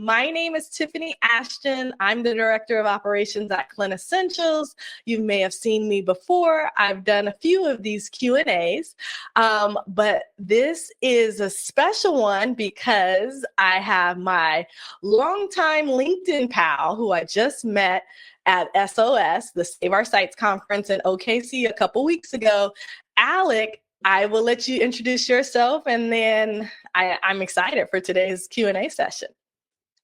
My name is Tiffany Ashton. I'm the Director of Operations at ClinEssentials. You may have seen me before. I've done a few of these Q&As, but this is a special one because I have my longtime LinkedIn pal who I just met at SOS, the Save Our Sites conference in OKC a couple weeks ago. Alec, I will let you introduce yourself, and then I'm excited for today's Q&A session.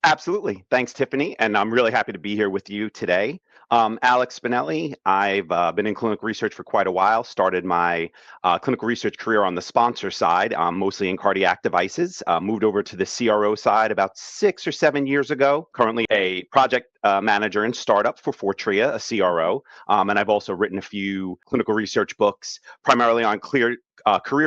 Absolutely. Thanks, Tiffany. And I'm really happy to be here with you today. Alec Spinelli. I've been in clinical research for quite a while, started my clinical research career on the sponsor side, mostly in cardiac devices, moved over to the CRO side about 6 or 7 years ago, currently a project manager in startup for Fortrea, a CRO. And I've also written a few clinical research books, primarily on career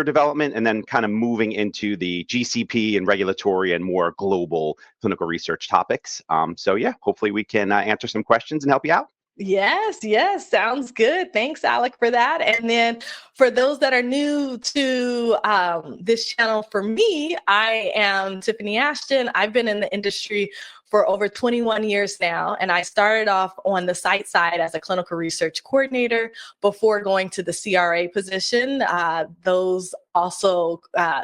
development, and then kind of moving into the GCP and regulatory and more global clinical research topics. So yeah, hopefully we can answer some questions and help you out. Yes, sounds good. Thanks, Alec, for that. And then for those that are new to this channel, for me, I am Tiffany Ashton. I've been in the industry for over 21 years now, and I started off on the site side as a clinical research coordinator before going to the CRA position. Those also,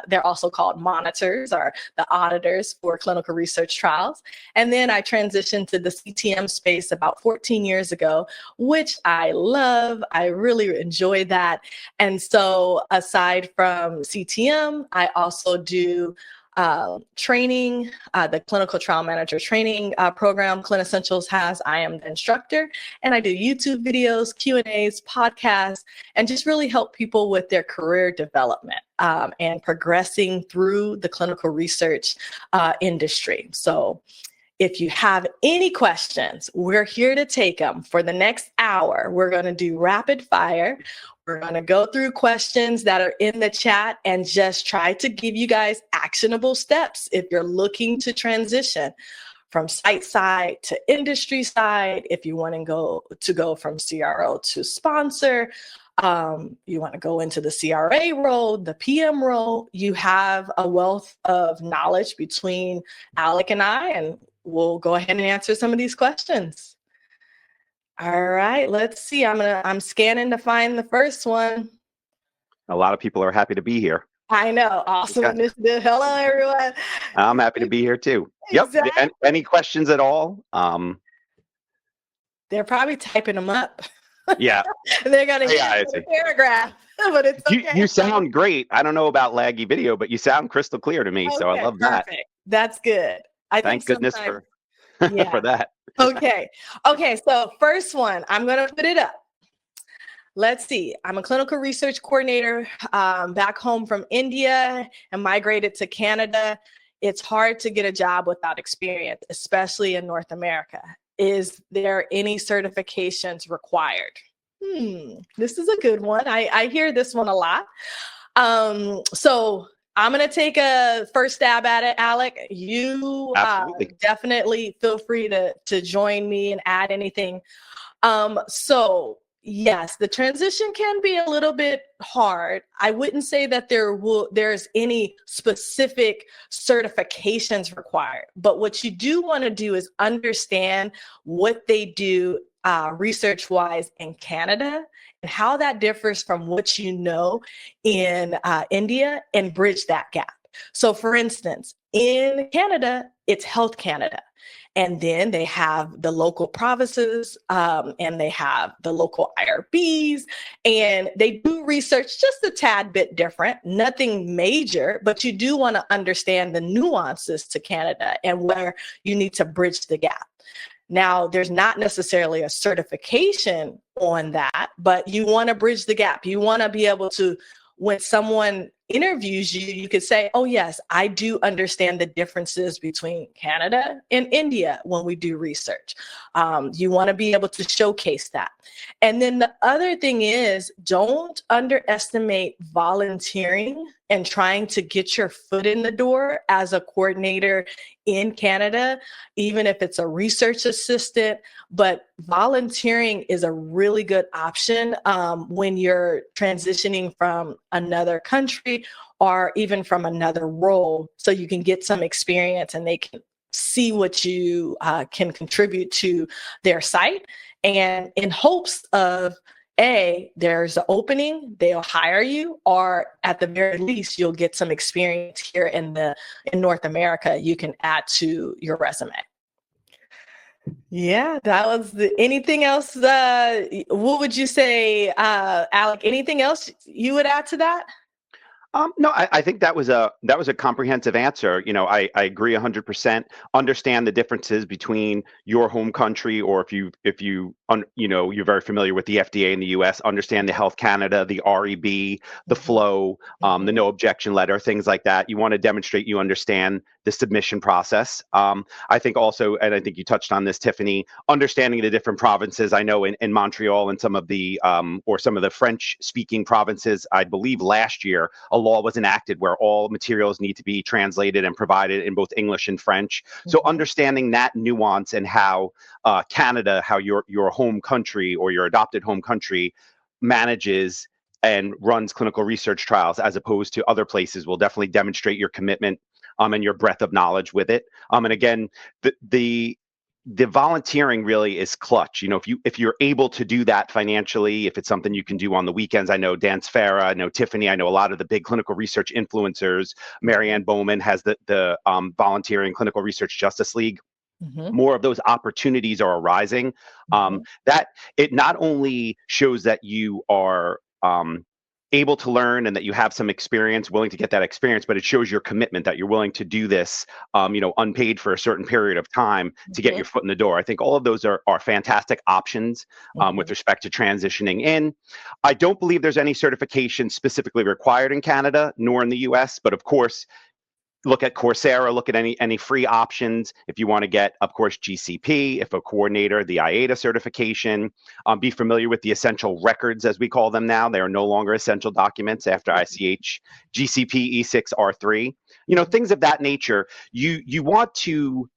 they're also called monitors or the auditors for clinical research trials. And then I transitioned to the CTM space about 14 years ago, which I love. I really enjoy that. And so aside from CTM, I also do training, the clinical trial manager training program ClinEssentials has. I am the instructor, and I do YouTube videos, Q&As, podcasts, and just really help people with their career development and progressing through the clinical research industry. So if you have any questions, we're here to take them. For the next hour, we're going to do rapid fire. We're going to go through questions that are in the chat and just try to give you guys actionable steps if you're looking to transition from site side to industry side, if you want to go from CRO to sponsor, you want to go into the CRA role, the PM role. You have a wealth of knowledge between Alec and I, and we'll go ahead and answer some of these questions. All right, let's see. I'm scanning to find the first one. A lot of people are happy to be here. I know. Awesome initiative. Hello, everyone. I'm happy to be here too. Exactly. Yep. Any questions at all? They're probably typing them up. Yeah. They're going to use a paragraph, but it's okay. You sound great. I don't know about laggy video, but you sound crystal clear to me. Okay, so I love that. Perfect. That's good. Thank goodness for that. Okay, so first one, I'm going to put it up. Let's see. I'm a clinical research coordinator back home from India and migrated to Canada. It's hard to get a job without experience, especially in North America. Is there any certifications required? This is a good one. I hear this one a lot. So I'm going to take a first stab at it, Alec. You definitely feel free to join me and add anything. So yes, the transition can be a little bit hard. I wouldn't say that there's any specific certifications required, but what you do want to do is understand what they do research-wise in Canada and how that differs from what you know in India, and bridge that gap. So for instance, in Canada, it's Health Canada. And then they have the local provinces and they have the local IRBs, and they do research just a tad bit different, nothing major, but you do want to understand the nuances to Canada and where you need to bridge the gap. Now, there's not necessarily a certification on that, but you want to bridge the gap. You want to be able to, when someone interviews you, you could say, oh yes, I do understand the differences between Canada and India when we do research. You want to be able to showcase that. And then the other thing is, don't underestimate volunteering and trying to get your foot in the door as a coordinator in Canada, even if it's a research assistant. But volunteering is a really good option when you're transitioning from another country or even from another role, so you can get some experience and they can see what you can contribute to their site, and in hopes of there's an opening, they'll hire you, or at the very least, you'll get some experience here in North America you can add to your resume. Yeah, that was anything else? What would you say, Alec? Anything else you would add to that? No, I think that was a comprehensive answer. I agree 100%. Understand the differences between your home country, or if you're very familiar with the FDA in the U.S. Understand the Health Canada, the REB, the flow, the no objection letter, things like that. You want to demonstrate you understand the submission process. I think also, and I think you touched on this, Tiffany, understanding the different provinces. I know in Montreal and some of the French-speaking provinces, I believe last year, a law was enacted where all materials need to be translated and provided in both English and French. So understanding that nuance and how Canada, how your home country or your adopted home country manages and runs clinical research trials as opposed to other places will definitely demonstrate your commitment and your breadth of knowledge with it. And again, the volunteering really is clutch. If you're able to do that financially, if it's something you can do on the weekends. I know Dan Sfera, I know Tiffany, I know a lot of the big clinical research influencers. Marianne Bowman has the volunteering Clinical Research Justice League. More of those opportunities are arising. That it not only shows that you are able to learn and that you have some experience, willing to get that experience, but it shows your commitment that you're willing to do this, unpaid for a certain period of time to get your foot in the door. I think all of those are fantastic options with respect to transitioning in. I don't believe there's any certification specifically required in Canada, nor in the US, but of course, look at Coursera, look at any free options. If you want to get, of course, GCP, if a coordinator, the IATA certification, be familiar with the essential records, as we call them now. They are no longer essential documents after ICH, GCP E6 R3, things of that nature. You want to,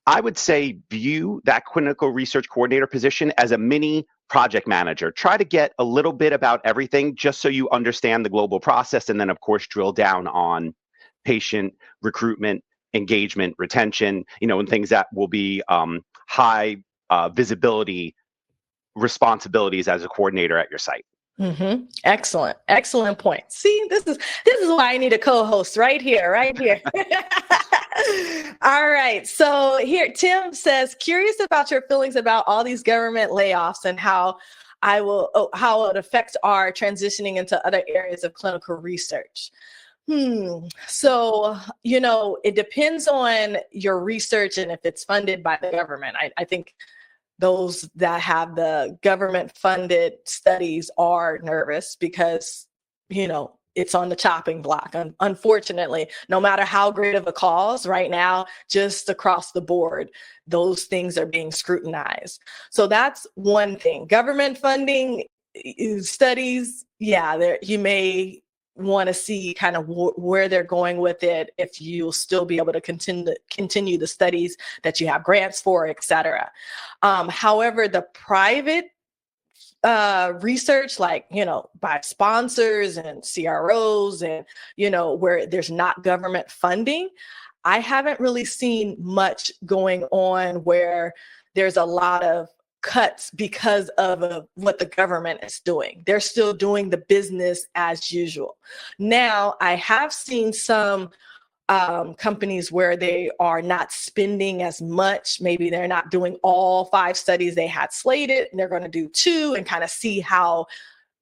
I would say, view that clinical research coordinator position as a mini project manager. Try to get a little bit about everything just so you understand the global process, and then, of course, drill down on patient recruitment, engagement, retention, and things that will be high visibility responsibilities as a coordinator at your site. Excellent point. See, this is why I need a co-host right here. All right. So here, Tim says, curious about your feelings about all these government layoffs and how it affects our transitioning into other areas of clinical research. So, it depends on your research and if it's funded by the government. I think those that have the government funded studies are nervous because, it's on the chopping block. Unfortunately, no matter how great of a cause right now, just across the board, those things are being scrutinized. So that's one thing. Government funding studies, you may want to see kind of where they're going with it, if you'll still be able to continue the studies that you have grants for, et cetera. However, the private research, like, by sponsors and CROs and, where there's not government funding, I haven't really seen much going on where there's a lot of cuts because of what the government is doing. They're still doing the business as usual. Now, I have seen some companies where they are not spending as much. Maybe they're not doing all 5 studies they had slated, and they're going to do 2 and kind of see how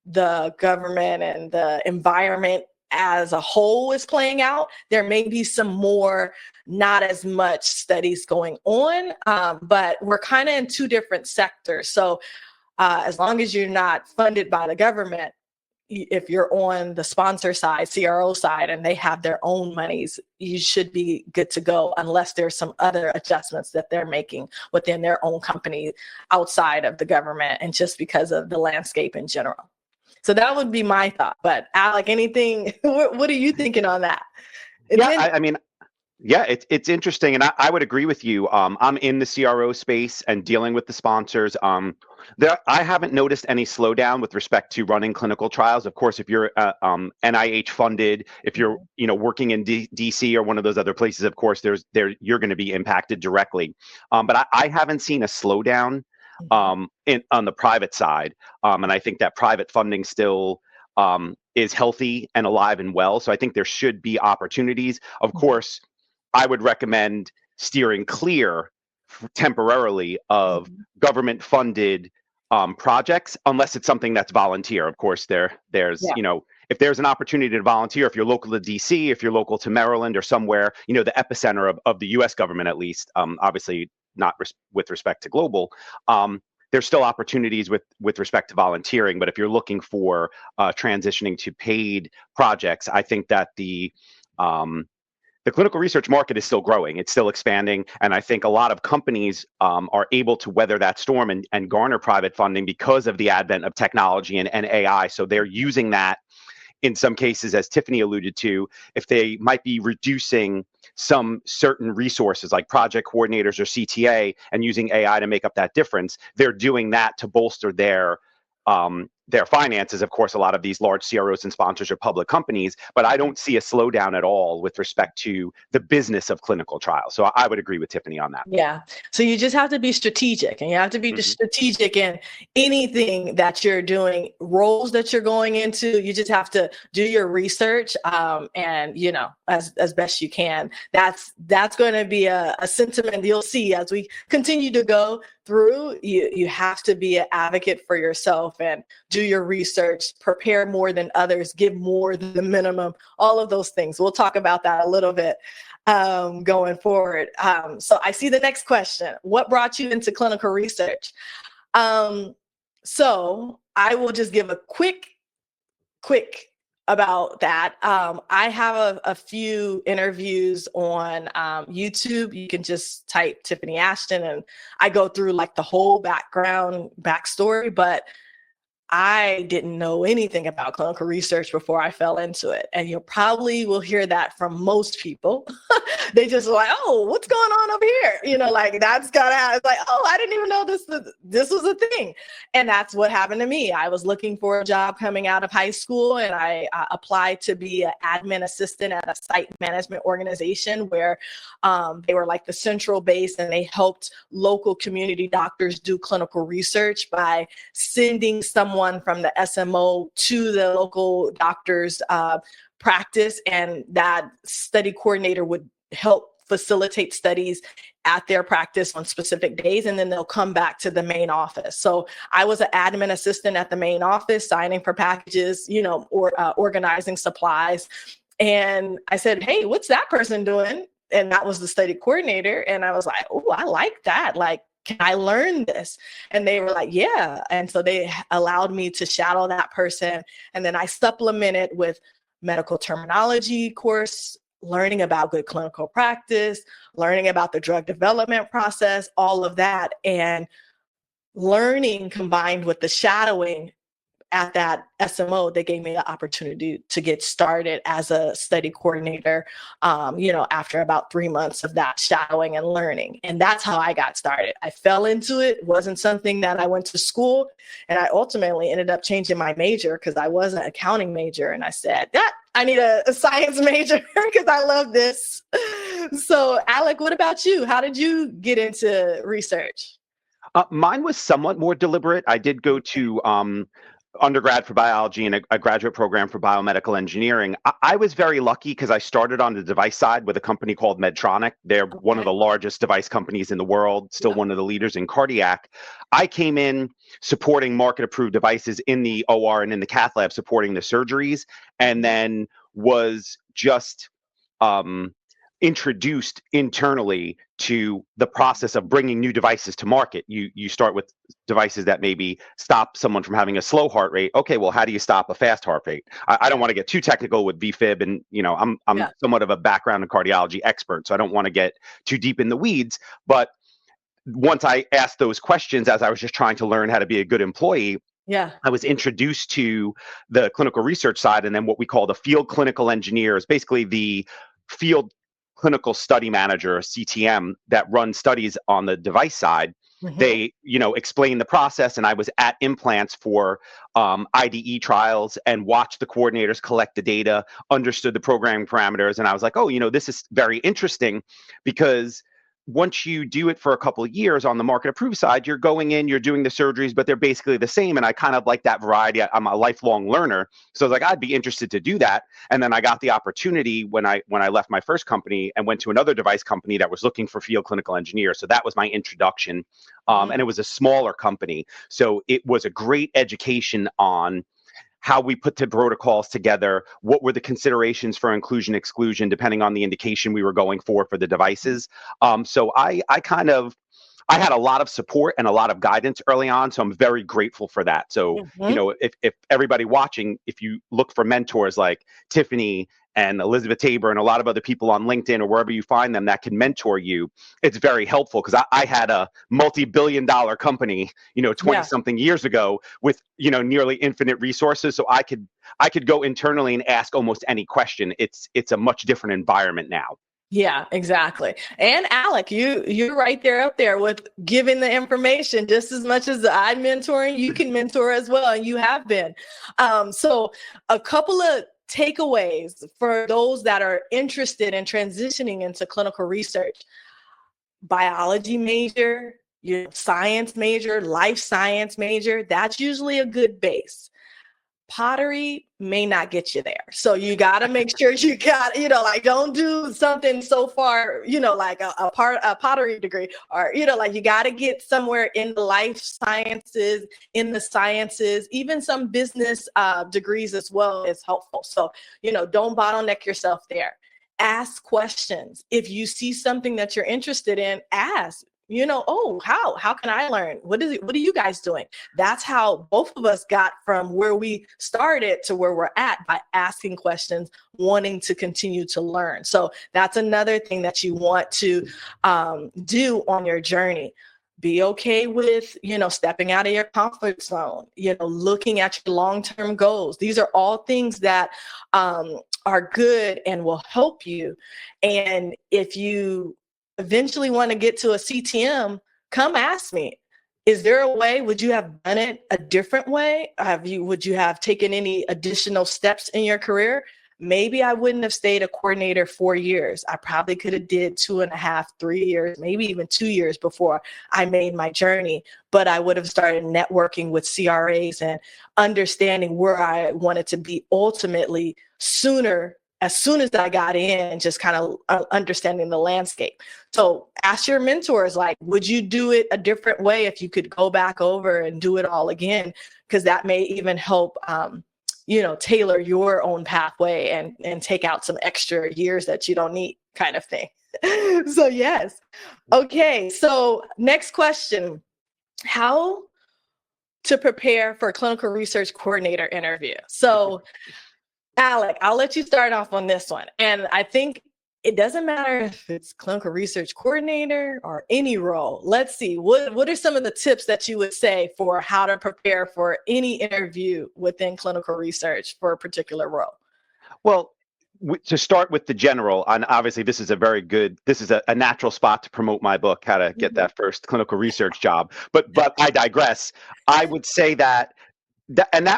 the government and the environment as a whole is playing out. There may be some more, not as much studies going on, but we're kind of in 2 different sectors. So as long as you're not funded by the government, if you're on the sponsor side, CRO side, and they have their own monies, you should be good to go, unless there's some other adjustments that they're making within their own company outside of the government, and just because of the landscape in general. So that would be my thought. But Alec, anything, what are you thinking on that? It's interesting. And I would agree with you. I'm in the CRO space and dealing with the sponsors. I haven't noticed any slowdown with respect to running clinical trials. Of course, if you're NIH funded, if you're working in DC or one of those other places, of course, you're going to be impacted directly. But I haven't seen a slowdown on the private side, and I think that private funding still is healthy and alive and well. So I think there should be opportunities. Of course, I would recommend steering clear temporarily of government funded projects, unless it's something that's volunteer. Of course, there's if there's an opportunity to volunteer, if you're local to DC, if you're local to Maryland or somewhere, the epicenter of the U.S. government, at least, obviously not with respect to global, there's still opportunities with respect to volunteering. But if you're looking for transitioning to paid projects, I think that the clinical research market is still growing. It's still expanding. And I think a lot of companies are able to weather that storm and garner private funding because of the advent of technology and AI. So they're using that in some cases, as Tiffany alluded to, if they might be reducing some certain resources like project coordinators or CTA and using AI to make up that difference, they're doing that to bolster their finances. Of course, a lot of these large CROs and sponsors are public companies, but I don't see a slowdown at all with respect to the business of clinical trials. So I would agree with Tiffany on that. Yeah. So you just have to be strategic, and you have to be strategic in anything that you're doing, roles that you're going into. You just have to do your research, and as best you can. That's going to be a sentiment you'll see as we continue to go through. You have to be an advocate for yourself and do your research, prepare more than others, give more than the minimum, all of those things. We'll talk about that a little bit going forward. So I see the next question. What brought you into clinical research? So I will just give a quick about that. I have a few interviews on YouTube. You can just type Tiffany Ashton and I go through like the whole backstory, but I didn't know anything about clinical research before I fell into it. And you probably will hear that from most people. They just like, oh, what's going on over here? Like that's gotta happen. It's like, oh, I didn't even know this was a thing. And that's what happened to me. I was looking for a job coming out of high school, and I applied to be an admin assistant at a site management organization where they were like the central base, and they helped local community doctors do clinical research by sending someone from the SMO to the local doctor's practice, and that study coordinator would help facilitate studies at their practice on specific days, and then they'll come back to the main office. So I was an admin assistant at the main office, signing for packages, or organizing supplies. And I said, hey, what's that person doing? And that was the study coordinator. And I was like, oh, I like that. Like, can I learn this? And they were like, yeah. And so they allowed me to shadow that person. And then I supplemented with medical terminology course, learning about good clinical practice, learning about the drug development process, all of that. And learning combined with the shadowing at that SMO, they gave me the opportunity to get started as a study coordinator, after about 3 months of that shadowing and learning. And that's how I got started. I fell into it. It wasn't something that I went to school. And I ultimately ended up changing my major because I was an accounting major. And I said, I need a science major because I love this. So Alec, what about you? How did you get into research? Mine was somewhat more deliberate. I did go to undergrad for biology and a graduate program for biomedical engineering. I was very lucky because I started on the device side with a company called Medtronic. They're one of the largest device companies in the world, still one of the leaders in cardiac. I came in supporting market-approved devices in the OR and in the cath lab, supporting the surgeries, and then was just introduced internally to the process of bringing new devices to market. You start with devices that maybe stop someone from having a slow heart rate. Okay, well, how do you stop a fast heart rate? I don't want to get too technical with VFib, and I'm somewhat of a background in cardiology expert, so I don't want to get too deep in the weeds. But once I asked those questions, as I was just trying to learn how to be a good employee, I was introduced to the clinical research side, and then what we call the field clinical engineers, basically the field clinical study manager, CTM, that runs studies on the device side. They, explained the process, and I was at implants for IDE trials and watched the coordinators collect the data, understood the programming parameters, and I was like, oh, this is very interesting, because once you do it for a couple of years on the market approved side, you're going in, you're doing the surgeries, but they're basically the same. And I kind of like that variety. I'm a lifelong learner. So I was like, I'd be interested to do that. And then I got the opportunity when I left my first company and went to another device company that was looking for field clinical engineers. So that was my introduction. And it was a smaller company. So it was a great education on how we put the protocols together, what were the considerations for inclusion, exclusion, depending on the indication we were going for the devices. So I had a lot of support and a lot of guidance early on, so I'm very grateful for that. So, if everybody watching, if you look for mentors like Tiffany and Elizabeth Tabor and a lot of other people on LinkedIn or wherever you find them that can mentor you, it's very helpful, because I had a multi-billion-dollar company, 20 something years ago with, nearly infinite resources. So I could go internally and ask almost any question. It's a much different environment now. Yeah, exactly. And Alec, you're right there up there with giving the information just as much as I'm mentoring, you can mentor as well. And you have been. So a couple of takeaways for those that are interested in transitioning into clinical research: biology major, science major, life science major. That's usually a good base. Pottery may not get you there. So you got to make sure you got, don't do something so far, like a pottery degree, or, you got to get somewhere in the life sciences, in the sciences, even some business degrees as well is helpful. So, don't bottleneck yourself there. Ask questions. If you see something that you're interested in, ask. How can I learn? What are you guys doing? That's how both of us got from where we started to where we're at, by asking questions, wanting to continue to learn. So that's another thing that you want to do on your journey. Be okay with, stepping out of your comfort zone, looking at your long-term goals. These are all things that are good and will help you. And if you eventually want to get to a CTM, come ask me. Is there a way? Would you have done it a different way? Would you have taken any additional steps in your career? Maybe I wouldn't have stayed a coordinator 4 years. I probably could have did 2.5, 3 years, maybe even 2 years before I made my journey. But I would have started networking with CRAs and understanding where I wanted to be ultimately sooner, as soon as I got in, just kind of understanding the landscape. So ask your mentors, like, would you do it a different way if you could go back over and do it all again? Because that may even help, tailor your own pathway and take out some extra years that you don't need, kind of thing. So yes. Okay. So next question: how to prepare for a clinical research coordinator interview? So Alec, I'll let you start off on this one. And I think it doesn't matter if it's clinical research coordinator or any role. Let's see, what are some of the tips that you would say for how to prepare for any interview within clinical research for a particular role? Well, to start with the general, and obviously this is a natural spot to promote my book, How to Get That First Clinical Research Job. But I digress. I would say that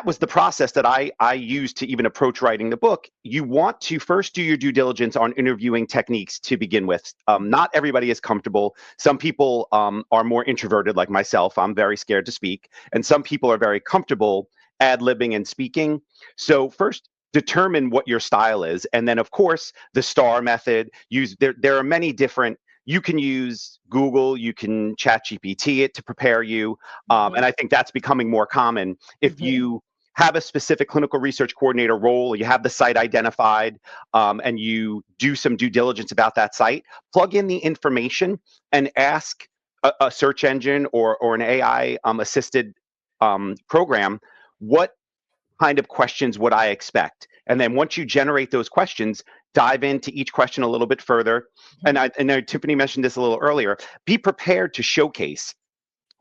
was the process that I used to even approach writing the book. You want to first do your due diligence on interviewing techniques to begin with. Not everybody is comfortable. Some people are more introverted, like myself. I'm very scared to speak. And some people are very comfortable ad-libbing and speaking. So first, determine what your style is. And then, of course, the STAR method. There are many different. You can use Google, you can ChatGPT it to prepare you. And I think that's becoming more common. If you have a specific clinical research coordinator role, you have the site identified, and you do some due diligence about that site, plug in the information and ask a search engine or an AI assisted program, what kind of questions would I expect? And then once you generate those questions, dive into each question a little bit further. And I know Tiffany mentioned this a little earlier. Be prepared to showcase.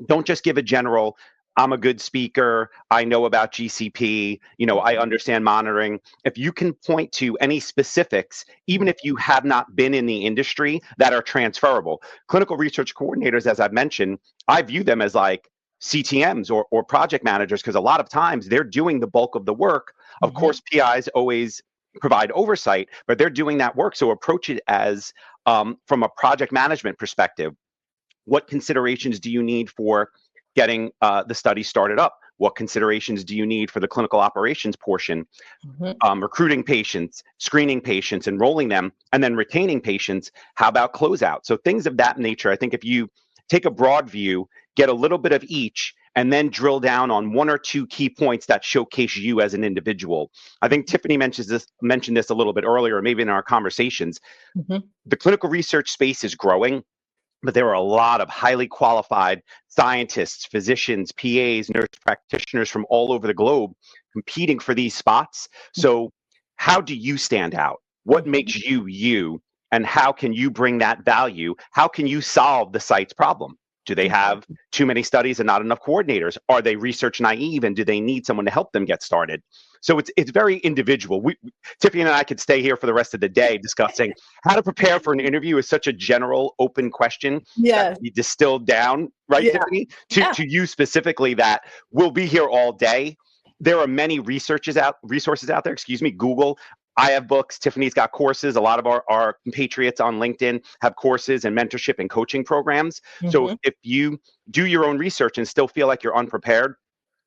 Don't just give a general, I'm a good speaker. I know about GCP. I understand monitoring. If you can point to any specifics, even if you have not been in the industry, that are transferable. Clinical research coordinators, as I've mentioned, I view them as like CTMs or project managers, because a lot of times they're doing the bulk of the work. Of course, PIs always provide oversight, but they're doing that work. So approach it as from a project management perspective. What considerations do you need for getting the study started up? What considerations do you need for the clinical operations portion? Recruiting patients, screening patients, enrolling them, and then retaining patients. How about closeout? So things of that nature. I think if you take a broad view, get a little bit of each, and then drill down on one or two key points that showcase you as an individual. I think Tiffany mentioned this a little bit earlier, maybe in our conversations. The clinical research space is growing, but there are a lot of highly qualified scientists, physicians, PAs, nurse practitioners from all over the globe competing for these spots. So how do you stand out? What makes you you? And how can you bring that value? How can you solve the site's problem? Do they have too many studies and not enough coordinators? Are they research naive, and do they need someone to help them get started? So it's very individual. Tiffany and I could stay here for the rest of the day discussing how to prepare for an interview. Is such a general, open question that can be distilled down, right, Tiffany, to you specifically, that we'll be here all day. There are many resources out there, Google. I have books. Tiffany's got courses. A lot of our compatriots on LinkedIn have courses and mentorship and coaching programs. So if you do your own research and still feel like you're unprepared,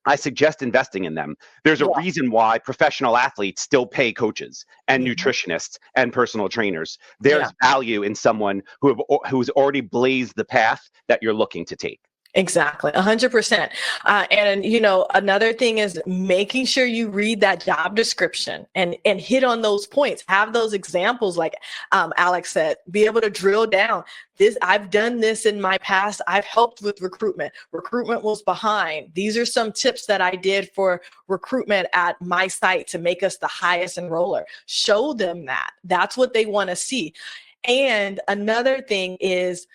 I suggest investing in them. There's a reason why professional athletes still pay coaches and nutritionists and personal trainers. There's value in someone who's already blazed the path that you're looking to take. Exactly. 100%. And, another thing is making sure you read that job description and hit on those points, have those examples. Like Alex said, be able to drill down this. I've done this in my past. I've helped with recruitment. Recruitment was behind. These are some tips that I did for recruitment at my site to make us the highest enroller. Show them that. That's what they want to see. And another thing is,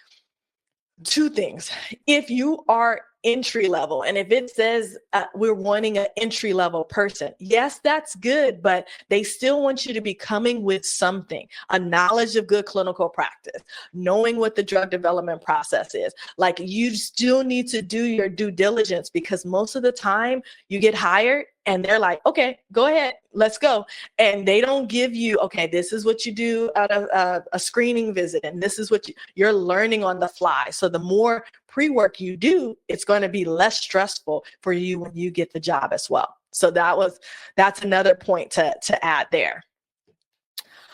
two things. If you are entry level, and if it says we're wanting an entry level person, yes, that's good, but they still want you to be coming with something, a knowledge of good clinical practice, knowing what the drug development process is. Like, you still need to do your due diligence, because most of the time you get hired and they're like, okay, go ahead, let's go. And they don't give you, okay, this is what you do at a screening visit, and this is what you're learning on the fly. So the more pre-work you do, it's going to be less stressful for you when you get the job as well. So that's another point to add there.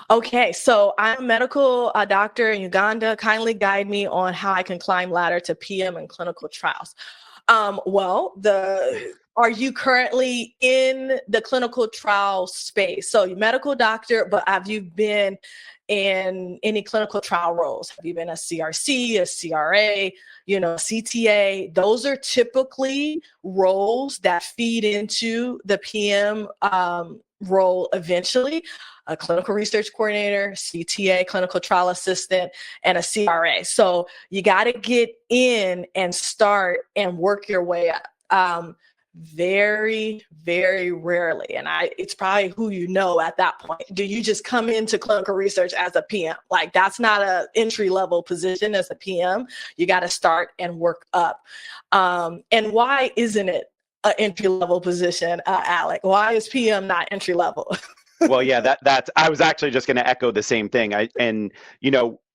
Okay, so I'm a medical doctor in Uganda. Kindly guide me on how I can climb ladder to PM in clinical trials. Are you currently in the clinical trial space? So you're medical doctor, but have you been in any clinical trial roles? Have you been a CRC, a CRA, CTA? Those are typically roles that feed into the PM role eventually. A clinical research coordinator, CTA, clinical trial assistant, and a CRA. So you got to get in and start and work your way up. Very, very rarely, and it's probably who you know at that point, do you just come into clinical research as a PM. Like, that's not an entry level position as a PM. You got to start and work up. And why isn't it an entry level position, Alec? Why is PM not entry level? Well, yeah, that's. I was actually just going to echo the same thing.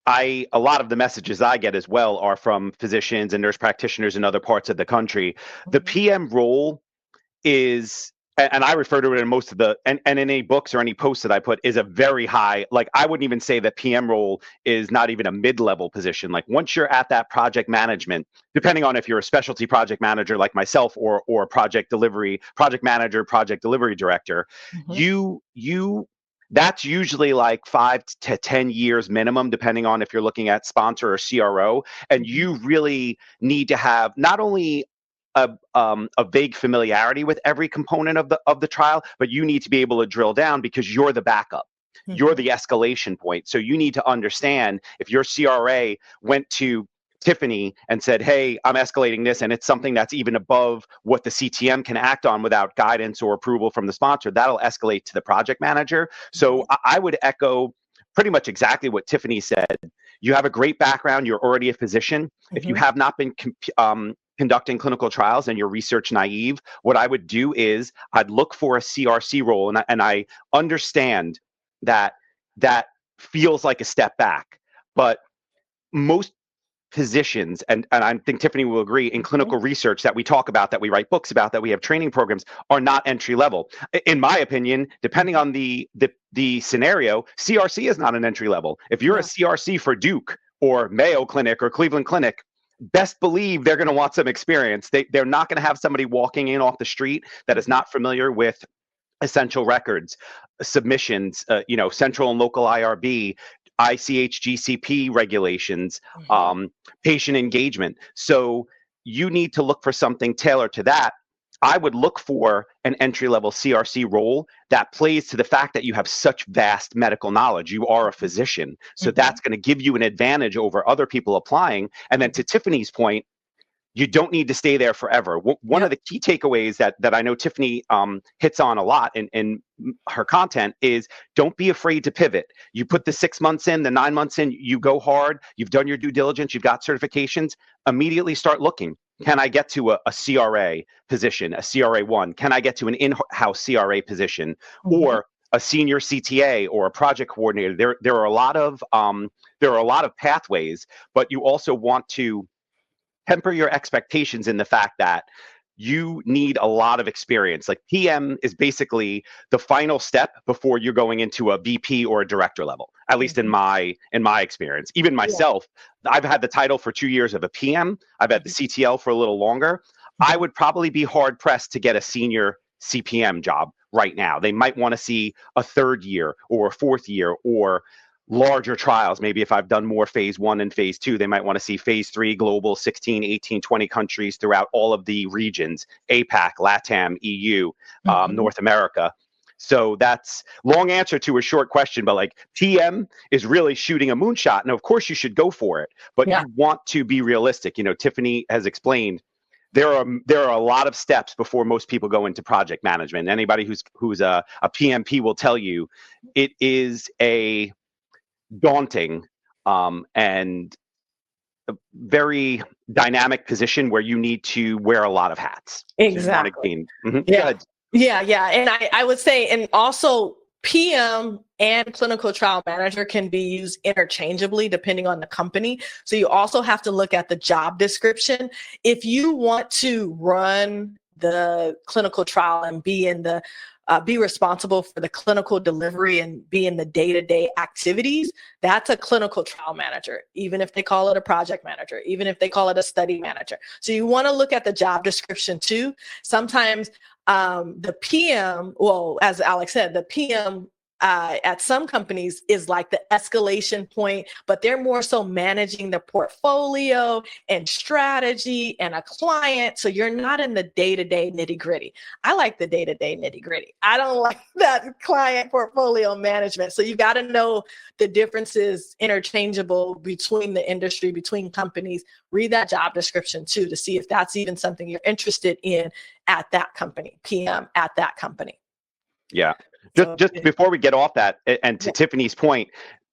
A lot of the messages I get as well are from physicians and nurse practitioners in other parts of the country. The PM role is, and I refer to it in most of and in any books or any posts that I put, is a very high, like, I wouldn't even say that PM role is not even a mid-level position. Like, once you're at that project management, depending on if you're a specialty project manager like myself or project manager, project delivery director, that's usually like 5 to 10 years minimum, depending on if you're looking at sponsor or CRO. And you really need to have not only a vague familiarity with every component of the trial, but you need to be able to drill down, because you're the backup. You're the escalation point. So you need to understand, if your CRA went to Tiffany and said, hey, I'm escalating this, and it's something that's even above what the CTM can act on without guidance or approval from the sponsor, that'll escalate to the project manager. So I would echo pretty much exactly what Tiffany said. You have a great background. You're already a physician. If you have not been conducting clinical trials and you're research naive, what I would do is I'd look for a CRC role. And I understand that that feels like a step back, but most positions, and I think Tiffany will agree, in clinical research that we talk about, that we write books about, that we have training programs, are not entry level. In my opinion, depending on the scenario, CRC is not an entry level. If you're a CRC for Duke or Mayo Clinic or Cleveland Clinic, best believe they're going to want some experience. They're not going to have somebody walking in off the street that is not familiar with essential records, submissions, central and local IRB, ICH GCP regulations, patient engagement. So you need to look for something tailored to that. I would look for an entry-level CRC role that plays to the fact that you have such vast medical knowledge. You are a physician. So that's going to give you an advantage over other people applying. And then to Tiffany's point, you don't need to stay there forever. One of the key takeaways that I know Tiffany hits on a lot in her content is don't be afraid to pivot. You put the 6 months in, the 9 months in, you go hard, you've done your due diligence, you've got certifications, immediately start looking. Can I get to a CRA position, a CRA1? Can I get to an in-house CRA position or a senior CTA or a project coordinator? There are a lot of pathways, but you also want to temper your expectations in the fact that you need a lot of experience. Like PM is basically the final step before you're going into a VP or a director level, at least in my experience. Even myself, I've had the title for 2 years of a PM. I've had the CTL for a little longer. I would probably be hard pressed to get a senior CPM job right now. They might want to see a third year or a fourth year or larger trials. Maybe if I've done more phase 1 and phase 2, they might want to see phase 3 global, 16, 18, 20 countries throughout all of the regions, APAC, LATAM, EU, North America. So that's long answer to a short question, but like PM is really shooting a moonshot. And of course you should go for it, but you want to be realistic. Tiffany has explained there are a lot of steps before most people go into project management. Anybody who's a PMP will tell you it is a daunting and a very dynamic position where you need to wear a lot of hats. Exactly. Yeah. And I would say, and also PM and clinical trial manager can be used interchangeably depending on the company. So you also have to look at the job description. If you want to run the clinical trial and be responsible for the clinical delivery and be in the day-to-day activities, that's a clinical trial manager, even if they call it a project manager, even if they call it a study manager. So you want to look at the job description too. Sometimes the PM, well, as Alex said, the PM at some companies is like the escalation point, but they're more so managing the portfolio and strategy and a client. So you're not in the day-to-day nitty-gritty. I like the day-to-day nitty-gritty. I don't like that client portfolio management. So you got to know the differences interchangeable between the industry, between companies. Read that job description too to see if that's even something you're interested in at that company, PM at that company. Yeah. Just before we get off that, and to Tiffany's point,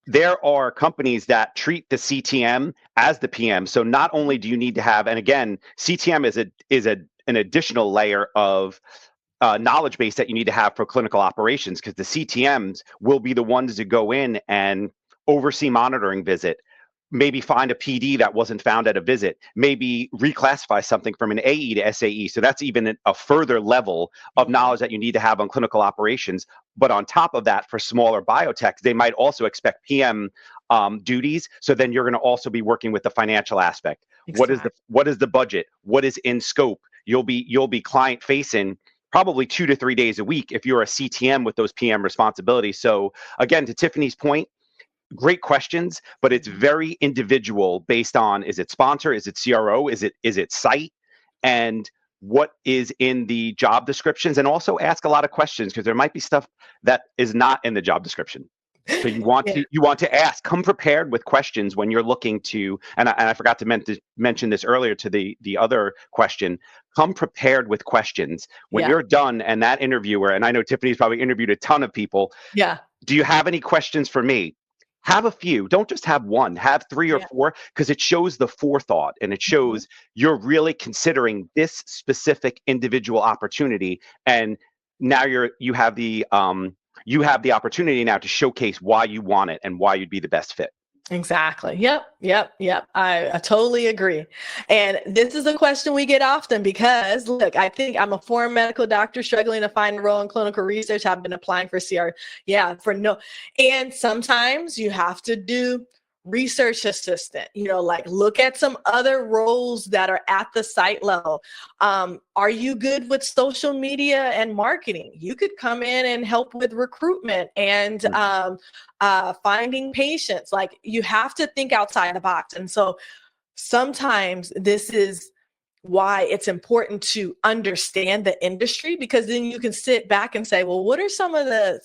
there are companies that treat the CTM as the PM. So not only do you need to have, and again, CTM is an additional layer of knowledge base that you need to have for clinical operations, because the CTMs will be the ones to go in and oversee monitoring visit, maybe find a PD that wasn't found at a visit, maybe reclassify something from an AE to SAE. So that's even a further level of knowledge that you need to have on clinical operations. But on top of that, for smaller biotechs, they might also expect PM duties. So then you're going to also be working with the financial aspect. Exactly. What is the budget? What is in scope? You'll be client facing probably 2 to 3 days a week if you're a CTM with those PM responsibilities. So again, to Tiffany's point, great questions, but it's very individual based on, is it sponsor, is it CRO, is it site, and what is in the job descriptions. And also ask a lot of questions, because there might be stuff that is not in the job description. So you want Yeah. to ask, come prepared with questions when you're looking to, and I forgot to mention this earlier to the other question, come prepared with questions. When Yeah. you're done and that interviewer, and I know Tiffany's probably interviewed a ton of people, Yeah. do you have any questions for me? Have a few. Don't just have one, have 3 or Yeah. 4, because it shows the forethought and it Mhm. shows you're really considering this specific individual opportunity. And now you have the opportunity now to showcase why you want it and why you'd be the best fit. Exactly. Yep. I totally agree. And this is a question we get often because, look, I think I'm a former medical doctor struggling to find a role in clinical research. I've been applying for CR. Yeah, for no. And sometimes you have to do research assistant, like look at some other roles that are at the site level. Are you good with social media and marketing? You could come in and help with recruitment and finding patients. Like, you have to think outside the box. And so sometimes this is why it's important to understand the industry, because then you can sit back and say, well, what are some of the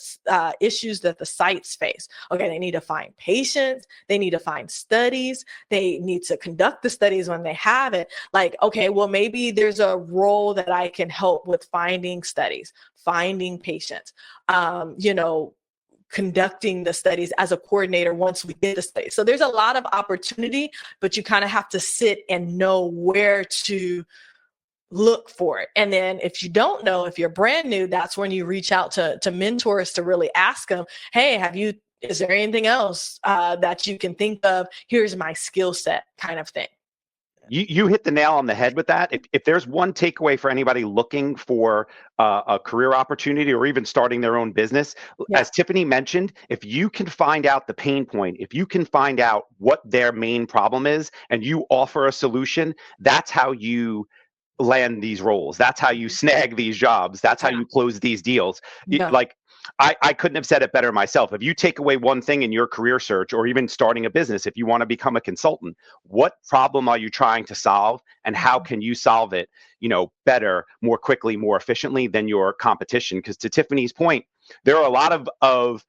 issues that the sites face? Okay, they need to find patients, they need to find studies, they need to conduct the studies when they have it. Like, okay, well, maybe there's a role that I can help with finding studies, finding patients, conducting the studies as a coordinator once we did the study. So there's a lot of opportunity, but you kind of have to sit and know where to look for it. And then if you don't know, if you're brand new, that's when you reach out to mentors to really ask them, hey, is there anything else that you can think of? Here's my skill set, kind of thing. You hit the nail on the head with that. If there's one takeaway for anybody looking for a career opportunity or even starting their own business, Yeah. as Tiffany mentioned, if you can find out the pain point, if you can find out what their main problem is and you offer a solution, that's how you land these roles. That's how you snag these jobs. That's how Yeah. you close these deals. Yeah. Like, I couldn't have said it better myself. If you take away one thing in your career search or even starting a business, if you want to become a consultant, what problem are you trying to solve and how can you solve it, better, more quickly, more efficiently than your competition? Because to Tiffany's point, there are a lot of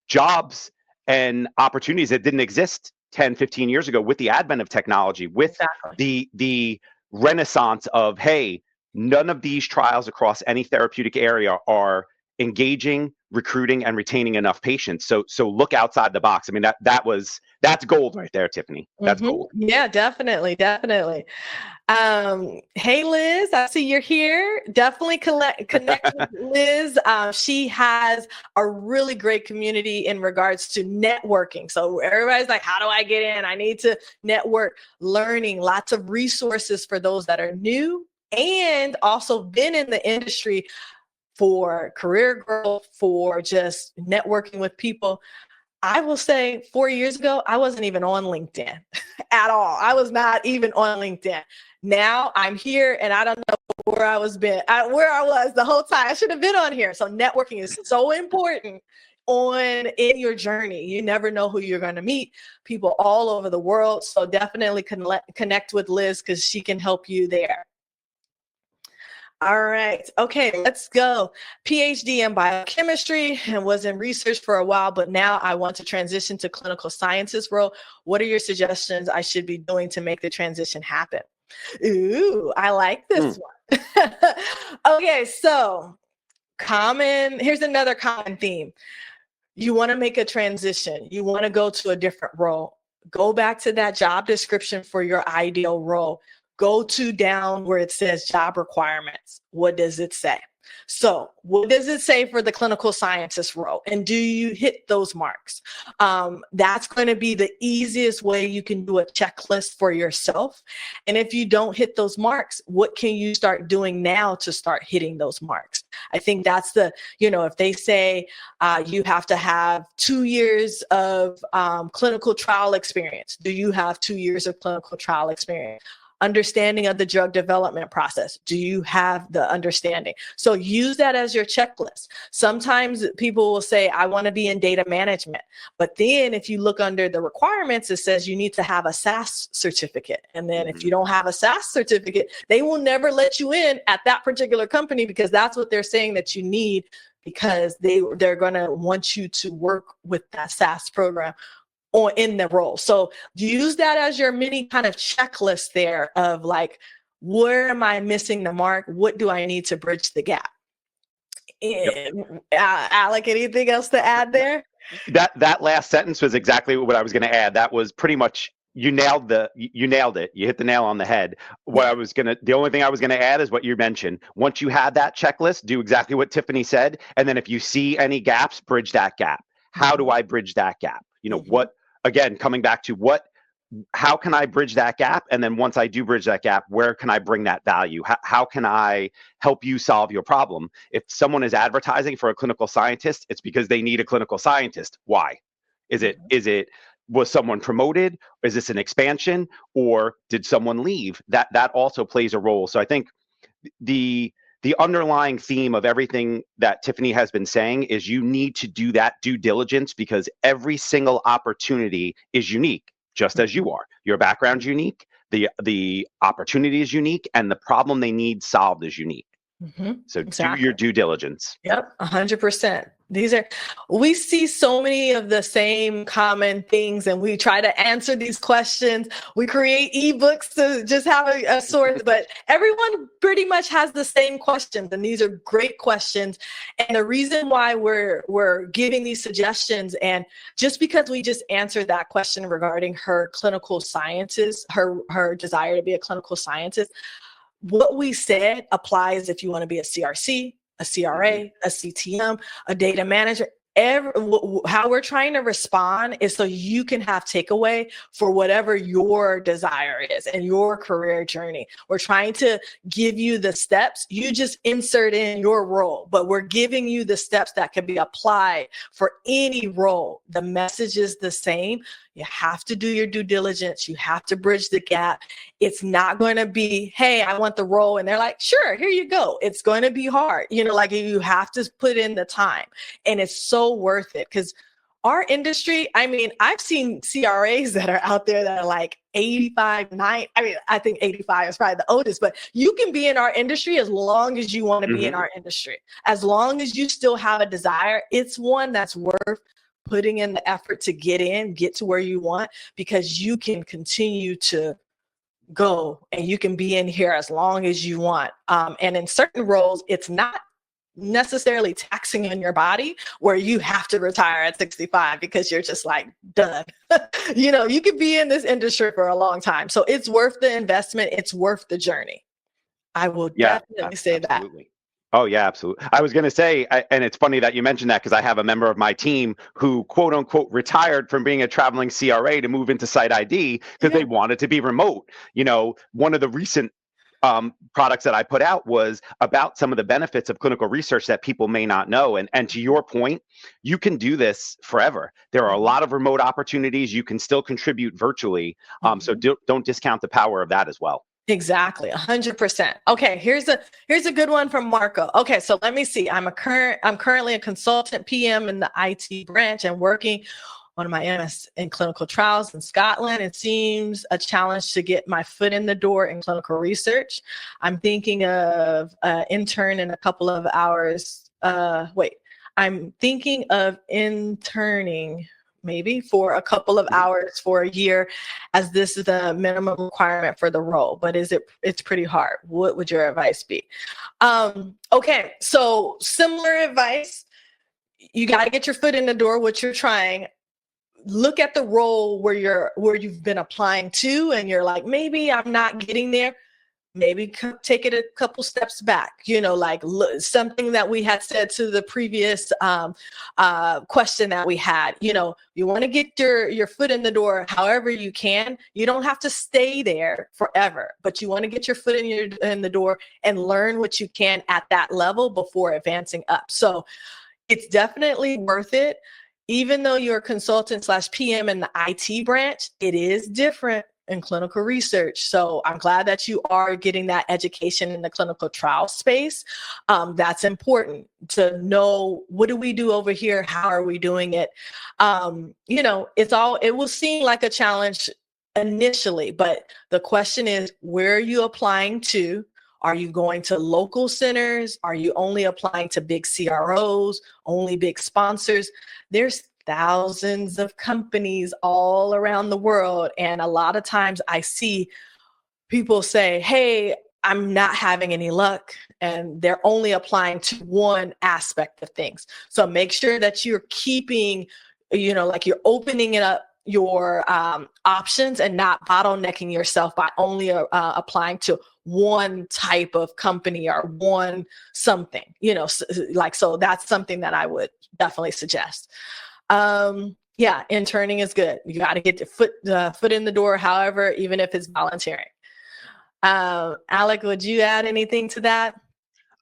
jobs and opportunities that didn't exist 10, 15 years ago with the advent of technology, with Exactly. the renaissance of, hey, none of these trials across any therapeutic area are engaging, recruiting, and retaining enough patients. So look outside the box. I mean, that's gold right there, Tiffany. That's gold. Yeah, definitely. Hey, Liz, I see you're here. Definitely connect with Liz. She has a really great community in regards to networking. So everybody's like, how do I get in? I need to network, learning, lots of resources for those that are new and also been in the industry for career growth, for just networking with people. I will say 4 years ago, I wasn't even on LinkedIn at all. I was not even on LinkedIn. Now I'm here and I don't know where I was the whole time. I should have been on here. So networking is so important in your journey. You never know who you're going to meet, people all over the world. So definitely connect with Liz because she can help you there. All right. Okay, let's go. PhD in biochemistry and was in research for a while, but now I want to transition to clinical sciences role. What are your suggestions I should be doing to make the transition happen? Ooh, I like this one. Okay, so here's another common theme. You want to make a transition. You want to go to a different role. Go back to that job description for your ideal role. Go down where it says job requirements. What does it say? So what does it say for the clinical scientist role? And do you hit those marks? That's going to be the easiest way you can do a checklist for yourself. And if you don't hit those marks, what can you start doing now to start hitting those marks? I think that's if they say you have to have 2 years of clinical trial experience. Do you have 2 years of clinical trial experience? Understanding of the drug development process. Do you have the understanding? So use that as your checklist. Sometimes people will say, I want to be in data management. But then if you look under the requirements, it says you need to have a SAS certificate. And then if you don't have a SAS certificate, they will never let you in at that particular company because that's what they're saying that you need because they're going to want you to work with that SAS program or in the role. So use that as your mini kind of checklist there of like, where am I missing the mark? What do I need to bridge the gap? Yep. Alec, anything else to add there? That last sentence was exactly what I was going to add. That was pretty much, you nailed it. You hit the nail on the head. The only thing I was gonna add is what you mentioned. Once you have that checklist, do exactly what Tiffany said, and then if you see any gaps, bridge that gap. How do I bridge that gap? What, again, coming back to how can I bridge that gap? And then once I do bridge that gap, where can I bring that value? How can I help you solve your problem? If someone is advertising for a clinical scientist, it's because they need a clinical scientist. Why? Was someone promoted? Is this an expansion, or did someone leave? That also plays a role. So I think the underlying theme of everything that Tiffany has been saying is you need to do that due diligence, because every single opportunity is unique, just as you are. Your background's unique, the opportunity is unique, and the problem they need solved is unique. So exactly. Do your due diligence. Yep, 100%. We see so many of the same common things, and we try to answer these questions. We create ebooks to just have a source, but everyone pretty much has the same questions, and these are great questions. And the reason why we're giving these suggestions, and just because we just answered that question regarding her clinical sciences, her desire to be a clinical scientist, what we said applies if you want to be a CRC, a CRA, a CTM, a data manager. How we're trying to respond is so you can have takeaway for whatever your desire is and your career journey. We're trying to give you the steps. You just insert in your role, but we're giving you the steps that can be applied for any role. The message is the same. You have to do your due diligence. You have to bridge the gap. It's not going to be, hey, I want the role. And they're like, sure, here you go. It's going to be hard. Like you have to put in the time, and it's so worth it, because our industry, I've seen CRAs that are out there that are like 85, 90. I think 85 is probably the oldest, but you can be in our industry as long as you want to be in our industry. As long as you still have a desire, it's one that's worth putting in the effort to get to where you want, because you can continue to go and you can be in here as long as you want. And in certain roles, it's not necessarily taxing on your body where you have to retire at 65 because you're just like done. You could be in this industry for a long time. So it's worth the investment. It's worth the journey. I will definitely say absolutely. That. Oh, yeah, absolutely. I was going to say, and it's funny that you mentioned that, because I have a member of my team who, quote unquote, retired from being a traveling CRA to move into Site ID because they wanted to be remote. One of the recent products that I put out was about some of the benefits of clinical research that people may not know. And to your point, you can do this forever. There are a lot of remote opportunities. You can still contribute virtually. So don't discount the power of that as well. Exactly, 100%. Okay, here's a good one from Marco. Okay, so let me see. I'm currently a consultant PM in the IT branch and working on my MS in clinical trials in Scotland. It seems a challenge to get my foot in the door in clinical research. I'm thinking of intern in a couple of hours. I'm thinking of interning maybe for a couple of hours for a year, as this is the minimum requirement for the role, but it's pretty hard. What would your advice be? Okay, so similar advice. You got to get your foot in the door, what you're trying. Look at the role where you've been applying to, and you're like, maybe I'm not getting there. Maybe take it a couple steps back, something that we had said to the previous question that we had. You want to get your foot in the door however you can. You don't have to stay there forever, but you want to get your foot in the door and learn what you can at that level before advancing up. So it's definitely worth it. Even though you're a consultant / PM in the IT branch, it is different in clinical research. So I'm glad that you are getting that education in the clinical trial space. That's important to know, what do we do over here? How are we doing it? It will seem like a challenge initially, but the question is, where are you applying to? Are you going to local centers? Are you only applying to big CROs, only big sponsors? There's thousands of companies all around the world. And a lot of times I see people say, hey, I'm not having any luck, and they're only applying to one aspect of things. So make sure that you're keeping, like you're opening it up, your options, and not bottlenecking yourself by only applying to one type of company or one something, so that's something that I would definitely suggest. Yeah, interning is good. You got to get the foot in the door, however, even if it's volunteering. Alec, would you add anything to that?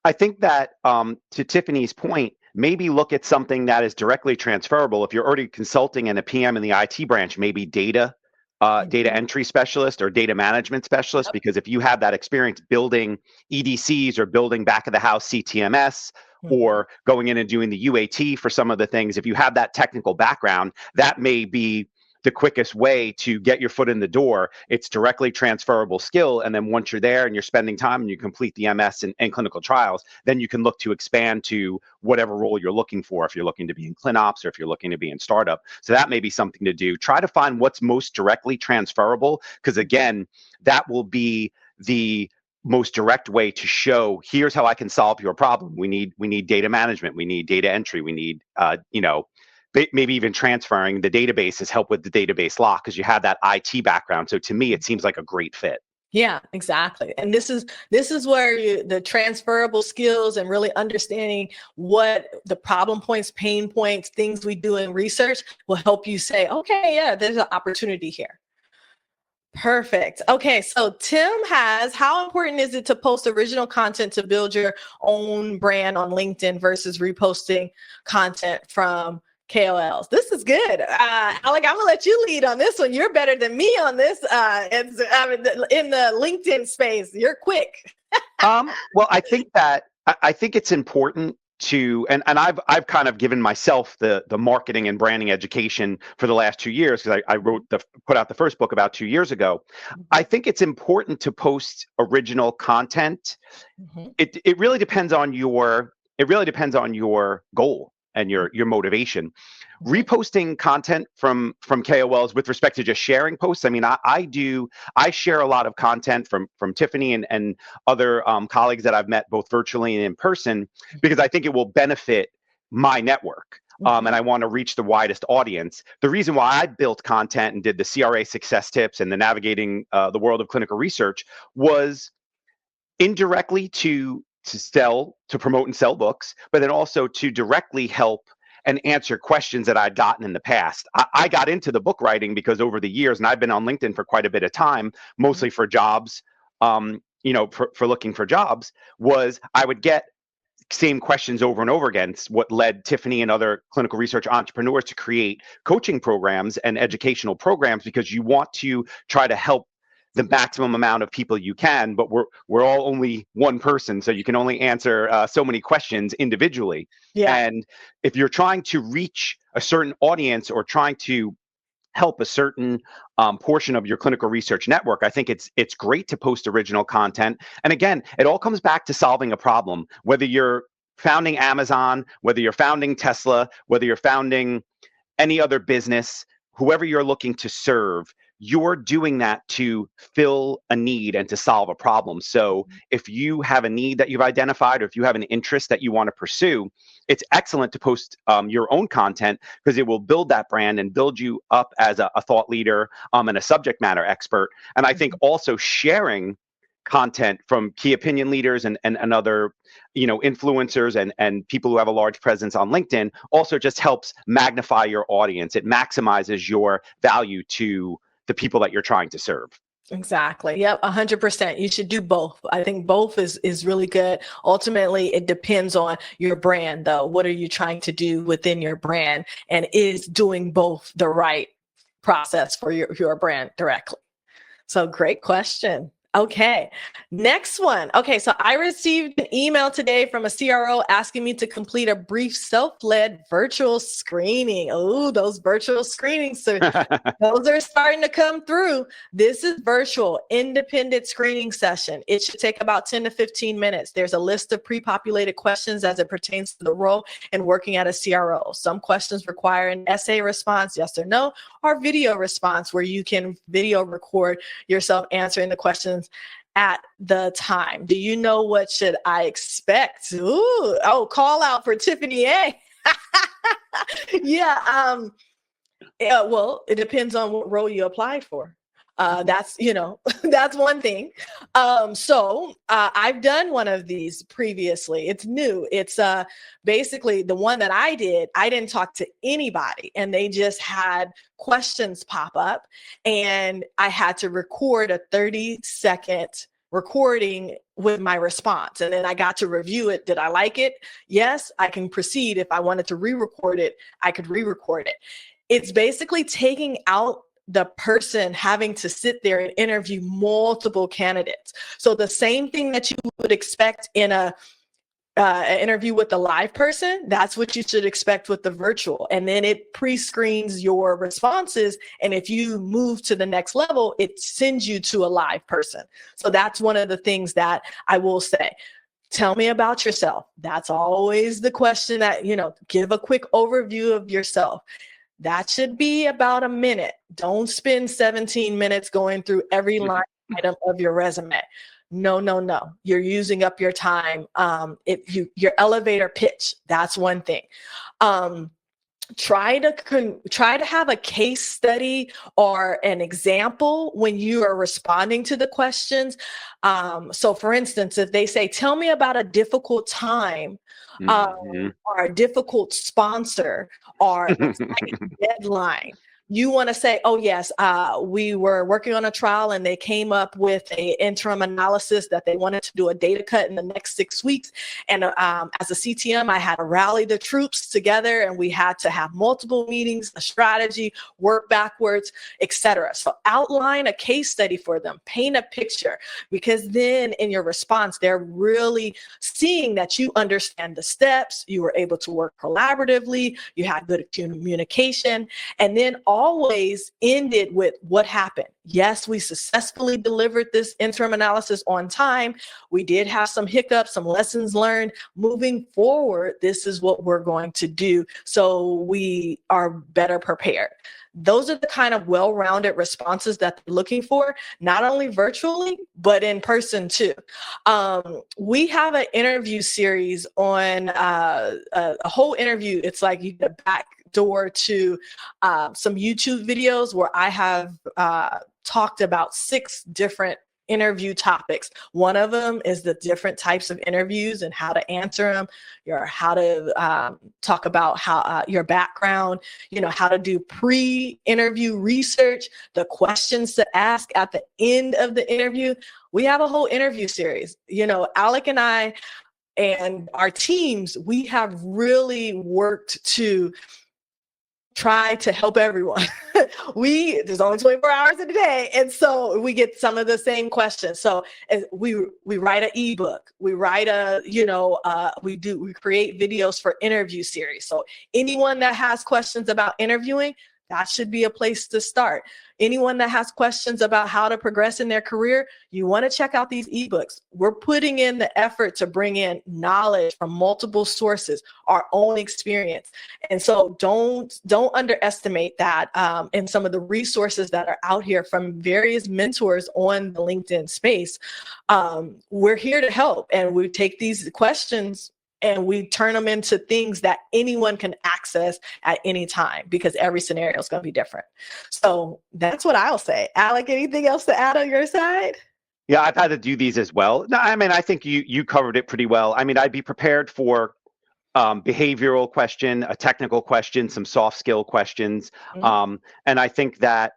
I think that to Tiffany's point, maybe look at something that is directly transferable. If you're already consulting in a PM in the IT branch, maybe data entry specialist or data management specialist, because if you have that experience building EDCs or building back of the house CTMS, or going in and doing the UAT for some of the things, if you have that technical background, that may be the quickest way to get your foot in the door. It's directly transferable skill. And then once you're there and you're spending time and you complete the MS and clinical trials, then you can look to expand to whatever role you're looking for, if you're looking to be in ClinOps or if you're looking to be in startup. So that may be something to do. Try to find what's most directly transferable, because again, that will be the most direct way to show, here's how I can solve your problem. We need data management. We need data entry. We need, maybe even transferring the databases, help with the database lock, because you have that IT background. So to me, it seems like a great fit. Yeah, exactly. And this is where the transferable skills and really understanding what the problem points, pain points, things we do in research will help you say, okay, yeah, there's an opportunity here. Perfect. Okay, so Tim has, how important is it to post original content to build your own brand on LinkedIn versus reposting content from KOLs? This is good. Alec, I'm gonna let you lead on this one. You're better than me on this. In the LinkedIn space, you're quick. Well, I think it's important to, and I've kind of given myself the marketing and branding education for the last 2 years, because I put out the first book about 2 years ago. I think it's important to post original content. It really depends on your goal and your motivation. Reposting content from KOLs with respect to just sharing posts. I mean, I share a lot of content from Tiffany and other colleagues that I've met both virtually and in person, because I think it will benefit my network. And I want to reach the widest audience. The reason why I built content and did the CRA success tips and the navigating the world of clinical research was indirectly to promote and sell books, but then also to directly help and answer questions that I'd gotten in the past. I got into the book writing because over the years, and I've been on LinkedIn for quite a bit of time, mostly for jobs, for looking for jobs, was I would get same questions over and over again. It's what led Tiffany and other clinical research entrepreneurs to create coaching programs and educational programs, because you want to try to help the maximum amount of people you can, but we're all only one person, so you can only answer so many questions individually. Yeah. And if you're trying to reach a certain audience or trying to help a certain portion of your clinical research network, I think it's great to post original content. And again, it all comes back to solving a problem. Whether you're founding Amazon, whether you're founding Tesla, whether you're founding any other business, whoever you're looking to serve, you're doing that to fill a need and to solve a problem. So if you have a need that you've identified, or if you have an interest that you want to pursue, it's excellent to post your own content, because it will build that brand and build you up as a thought leader and a subject matter expert. And I think also sharing content from key opinion leaders and other influencers and people who have a large presence on LinkedIn also just helps magnify your audience. It maximizes your value to the people that you're trying to serve. Exactly. Yep. 100%. You should do both. I think both is really good. Ultimately, it depends on your brand, though. What are you trying to do within your brand? And is doing both the right process for your brand directly? So great question. Okay, next one. Okay, so I received an email today from a CRO asking me to complete a brief self-led virtual screening. Oh, those virtual screenings. So those are starting to come through. This is virtual, independent screening session. It should take about 10 to 15 minutes. There's a list of pre-populated questions as it pertains to the role and working at a CRO. Some questions require an essay response, yes or no, or video response where you can video record yourself answering the questions at the time. Do you know what should I expect? Ooh, oh, call out for Tiffany A. Yeah, well, it depends on what role you applied for. That's, that's one thing. I've done one of these previously. It's new. It's basically the one that I did. I didn't talk to anybody and they just had questions pop up and I had to record a 30-second recording with my response. And then I got to review it. Did I like it? Yes, I can proceed. If I wanted to re-record it, I could re-record it. It's basically taking out the person having to sit there and interview multiple candidates. So the same thing that you would expect in an interview with a live person, that's what you should expect with the virtual. And then it pre-screens your responses. And if you move to the next level, it sends you to a live person. So that's one of the things that I will say. Tell me about yourself. That's always the question that, give a quick overview of yourself. That should be about a minute. Don't spend 17 minutes going through every line item of your resume. No. You're using up your time. Your elevator pitch, that's one thing. Try to have a case study or an example when you are responding to the questions. For instance, if they say, tell me about a difficult time or a difficult sponsor or a tight deadline, you want to say, oh, yes, we were working on a trial and they came up with an interim analysis that they wanted to do a data cut in the next 6 weeks. And as a CTM, I had to rally the troops together and we had to have multiple meetings, a strategy, work backwards, etc. So outline a case study for them, paint a picture, because then in your response, they're really seeing that you understand the steps, you were able to work collaboratively, you had good communication, and then always ended with what happened. Yes, we successfully delivered this interim analysis on time. We did have some hiccups, some lessons learned. Moving forward, this is what we're going to do so we are better prepared. Those are the kind of well-rounded responses that they're looking for, not only virtually, but in person too. We have an interview series on a whole interview. It's like you get back door to some YouTube videos where I have talked about 6 different interview topics. One of them is the different types of interviews and how to answer them, how to talk about how your background, how to do pre-interview research, the questions to ask at the end of the interview. We have a whole interview series. Alec and I and our teams, we have really worked to try to help everyone. There's only 24 hours in a day. And so we get some of the same questions. So we write an ebook, we write we create videos for interview series. So anyone that has questions about interviewing, that should be a place to start. Anyone that has questions about how to progress in their career, you want to check out these ebooks. We're putting in the effort to bring in knowledge from multiple sources, our own experience. And so don't underestimate that in some of the resources that are out here from various mentors on the LinkedIn space. We're here to help, and we take these questions and we turn them into things that anyone can access at any time, because every scenario is going to be different. So that's what I'll say. Alec, anything else to add on your side? Yeah, I've had to do these as well. No, I mean, I think you covered it pretty well. I mean, I'd be prepared for behavioral question, a technical question, some soft skill questions. Mm-hmm. And I think that,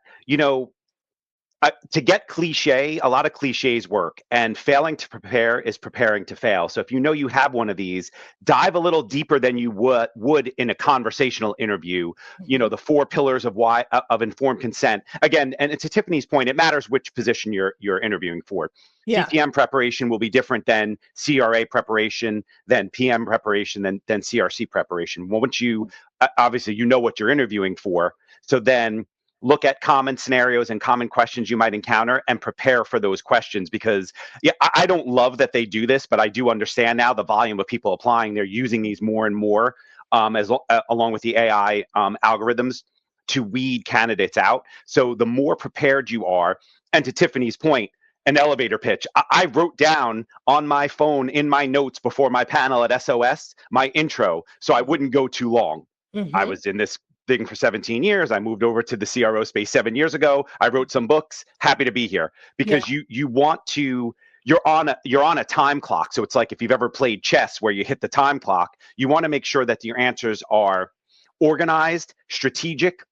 To get cliche, a lot of cliches work, and failing to prepare is preparing to fail. So if you know you have one of these, dive a little deeper than you would in a conversational interview. You know, the 4 pillars of why of informed consent. Again, and to Tiffany's point, it matters which position you're interviewing for. Yeah. TPM preparation will be different than CRA preparation, than PM preparation, than CRC preparation. Well, once you obviously you know what you're interviewing for, so then look at common scenarios and common questions you might encounter and prepare for those questions. Because yeah, I don't love that they do this, but I do understand now the volume of people applying. They're using these more and more along with the AI algorithms to weed candidates out. So the more prepared you are, and to Tiffany's point, an elevator pitch. I wrote down on my phone in my notes before my panel at SOS, my intro, so I wouldn't go too long. I was in this thing for 17 years. I moved over to the CRO space 7 years ago. I wrote some books. Happy to be here, because you want to. You're on a time clock. So it's like if you've ever played chess where you hit the time clock, you want to make sure that your answers are organized, strategic,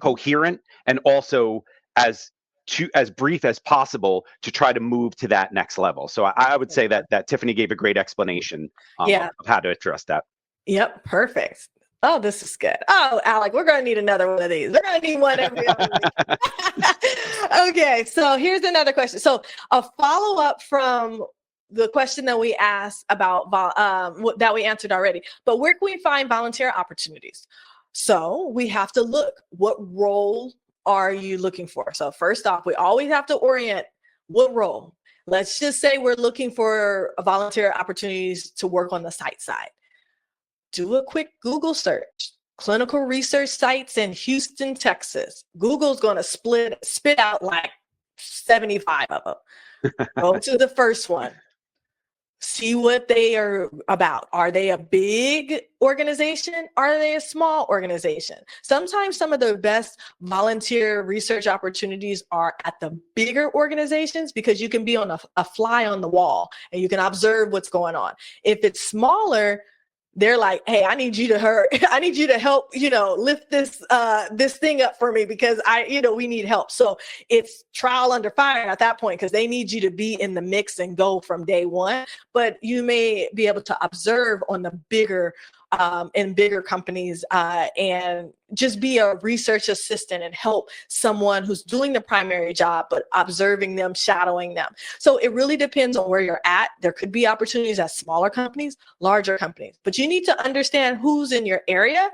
coherent, and also as brief as possible to try to move to that next level. So I would say that Tiffany gave a great explanation of how to address that. Yep, perfect. Oh, this is good. Oh, Alec, we're going to need another one of these. We're going to need one every other week. Okay, so here's another question. So a follow-up from the question that we asked about that we answered already, but where can we find volunteer opportunities? So we have to look, what role are you looking for? So first off, we always have to orient what role. Let's just say we're looking for volunteer opportunities to work on the site side. Do a quick Google search, clinical research sites in Houston, Texas. Google's going to spit out like 75 of them. Go to the first one. See what they are about. Are they a big organization? Are they a small organization? Sometimes some of the best volunteer research opportunities are at the bigger organizations, because you can be on a fly on the wall and you can observe what's going on. If it's smaller, they're like, hey, I need you to help, lift this thing up for me, because we need help. So it's trial under fire at that point, because they need you to be in the mix and go from day one. But you may be able to observe on the bigger in bigger companies and just be a research assistant and help someone who's doing the primary job, but observing them, shadowing them. So it really depends on where you're at. There could be opportunities at smaller companies, larger companies, but you need to understand who's in your area.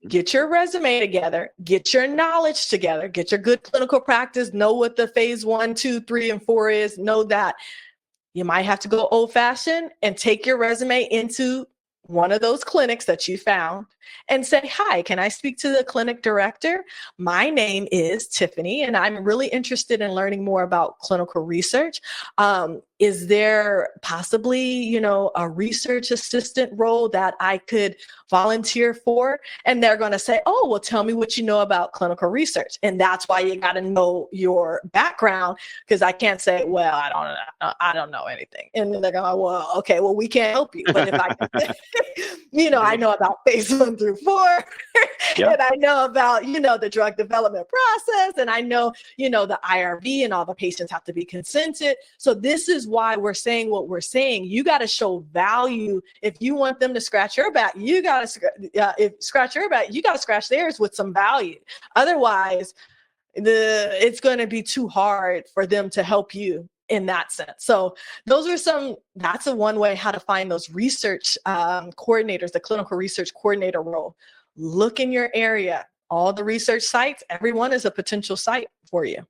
Get your resume together, get your knowledge together, get your good clinical practice, know what the phase 1, 2, 3, and 4 is, know that. You might have to go old fashioned and take your resume into one of those clinics that you found and say, hi, can I speak to the clinic director? My name is Tiffany, and I'm really interested in learning more about clinical research. Is there possibly, a research assistant role that I could volunteer for? And they're going to say, oh, well, tell me what you know about clinical research. And that's why you got to know your background, because I can't say, well, I don't know anything. And then they're going, well, okay, well, we can't help you. But if I can, I know about phase 1 through 4, and I know about, the drug development process, and I know, the IRB, and all the patients have to be consented. So this is why we're saying what we're saying. You got to show value. If you want them to scratch your back, you got to scratch your back. You got to scratch theirs with some value. Otherwise, it's going to be too hard for them to help you in that sense. So that's a one way how to find those research coordinators, the clinical research coordinator role. Look in your area, all the research sites, everyone is a potential site for you.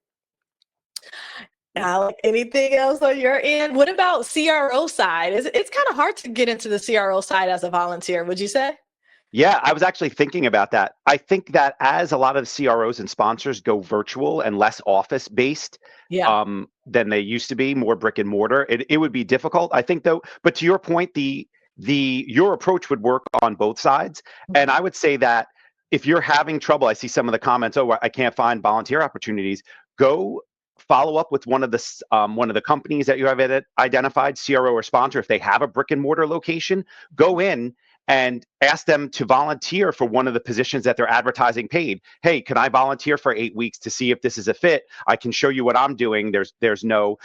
Alec, anything else on your end? What about CRO side? It's kind of hard to get into the CRO side as a volunteer, would you say? Yeah, I was actually thinking about that. I think that as a lot of CROs and sponsors go virtual and less office-based than they used to be, more brick and mortar, it would be difficult, I think, though. But to your point, your approach would work on both sides. And I would say that if you're having trouble, I see some of the comments, oh, I can't find volunteer opportunities, go follow up with one of the companies that you have identified, CRO or sponsor. If they have a brick and mortar location, go in and ask them to volunteer for one of the positions that they're advertising paid. Hey, can I volunteer for 8 weeks to see if this is a fit? I can show you what I'm doing. There's no,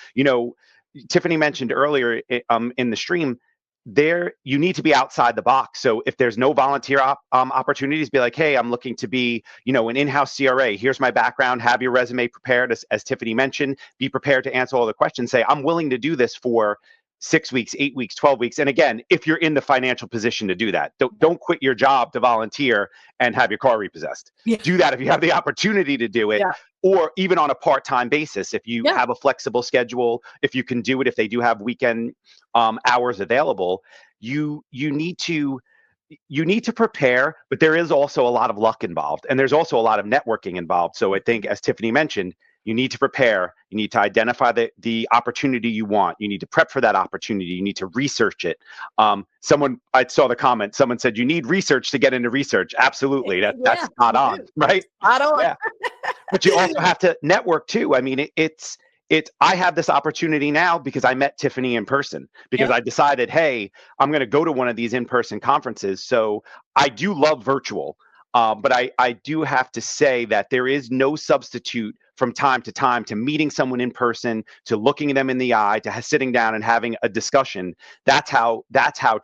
Tiffany mentioned earlier in the stream, you need to be outside the box. So if there's no volunteer opportunities, be like, hey, I'm looking to be, an in-house CRA. Here's my background. Have your resume prepared, as Tiffany mentioned. Be prepared to answer all the questions. Say, I'm willing to do this for 6 weeks, 8 weeks, 12 weeks. And again, if you're in the financial position to do that, don't quit your job to volunteer and have your car repossessed. Yeah. Do that if you have the opportunity to do it, or even on a part-time basis. If you have a flexible schedule, if you can do it, if they do have weekend hours available, you need to prepare, but there is also a lot of luck involved, and there's also a lot of networking involved. So I think, as Tiffany mentioned, you need to prepare. You need to identify the opportunity you want. You need to prep for that opportunity. You need to research it. I saw the comment. Someone said you need research to get into research. Absolutely, that's spot on, right? Spot on. Yeah. But you also have to network too. I mean, I have this opportunity now because I met Tiffany in person, because I decided, hey, I'm going to go to one of these in-person conferences. So I do love virtual, but I do have to say that there is no substitute from time to time to meeting someone in person, to looking them in the eye, to sitting down and having a discussion. That's how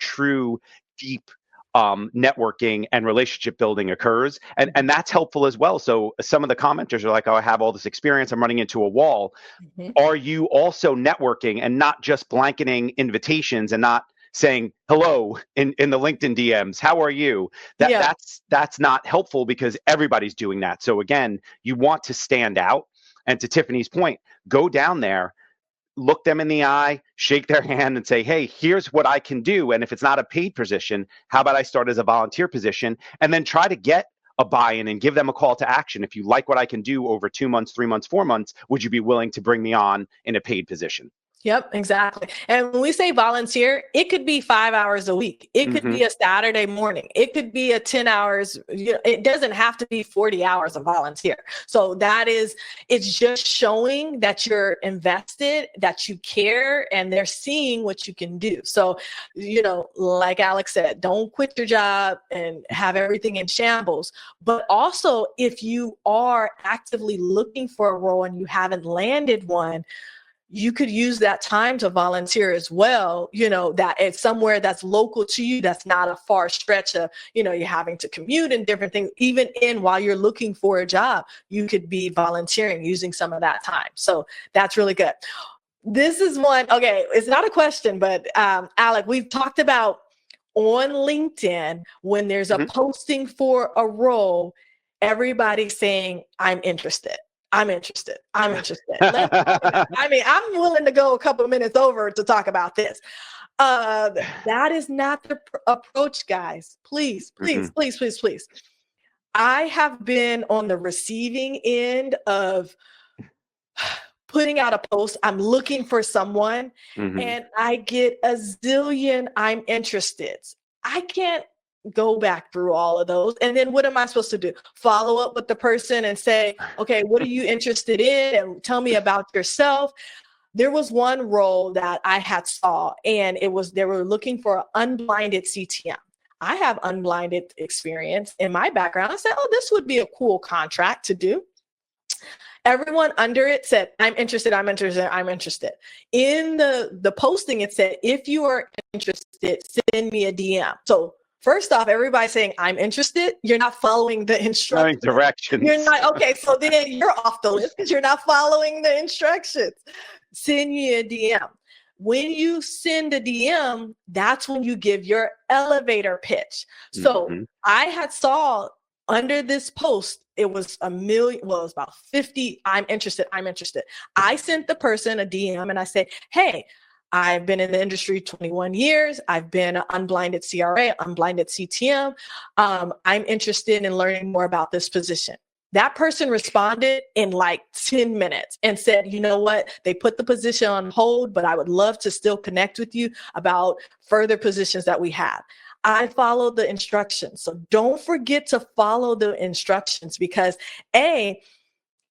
true, deep networking and relationship building occurs. And that's helpful as well. So some of the commenters are like, oh, I have all this experience, I'm running into a wall. Mm-hmm. Are you also networking and not just blanketing invitations and not saying hello in the LinkedIn DMs? How are you? That's not helpful, because everybody's doing that. So again, you want to stand out. And to Tiffany's point, go down there, look them in the eye, shake their hand, and say, hey, here's what I can do. And if it's not a paid position, how about I start as a volunteer position? And then try to get a buy-in and give them a call to action. If you like what I can do over 2 months, 3 months, 4 months, would you be willing to bring me on in a paid position? Yep, exactly. And when we say volunteer, it could be 5 hours a week. It could be a Saturday morning. It could be a 10 hours. It doesn't have to be 40 hours of volunteer. So it's just showing that you're invested, that you care, and they're seeing what you can do. So, like Alex said, don't quit your job and have everything in shambles. But also, if you are actively looking for a role and you haven't landed one, you could use that time to volunteer as well, that it's somewhere that's local to you, that's not a far stretch of, you're having to commute and different things. Even while you're looking for a job, you could be volunteering using some of that time. So that's really good. This is one, okay, it's not a question, but Alec, we've talked about on LinkedIn, when there's a posting for a role, everybody's saying, I'm interested. I'm interested. I'm willing to go a couple of minutes over to talk about this. That is not the approach, guys. Please. I have been on the receiving end of putting out a post. I'm looking for someone, and I get a zillion I'm interested. I can't go back through all of those. And then what am I supposed to do? Follow up with the person and say, okay, what are you interested in? And tell me about yourself. There was one role that I had saw, and they were looking for an unblinded CTM. I have unblinded experience in my background. I said, oh, this would be a cool contract to do. Everyone under it said, I'm interested. In the posting, it said, if you are interested, send me a DM. So first off, everybody's saying, I'm interested. You're not following the instructions. Directions. You're not, okay, so then you're off the list because you're not following the instructions. Send me a DM. When you send a DM, that's when you give your elevator pitch. So I had saw under this post, it was it was about 50, I'm interested. I sent the person a DM and I said, hey, I've been in the industry 21 years. I've been an unblinded CRA, unblinded CTM. I'm interested in learning more about this position. That person responded in like 10 minutes and said, you know what? They put the position on hold, but I would love to still connect with you about further positions that we have. I followed the instructions. So don't forget to follow the instructions, because A,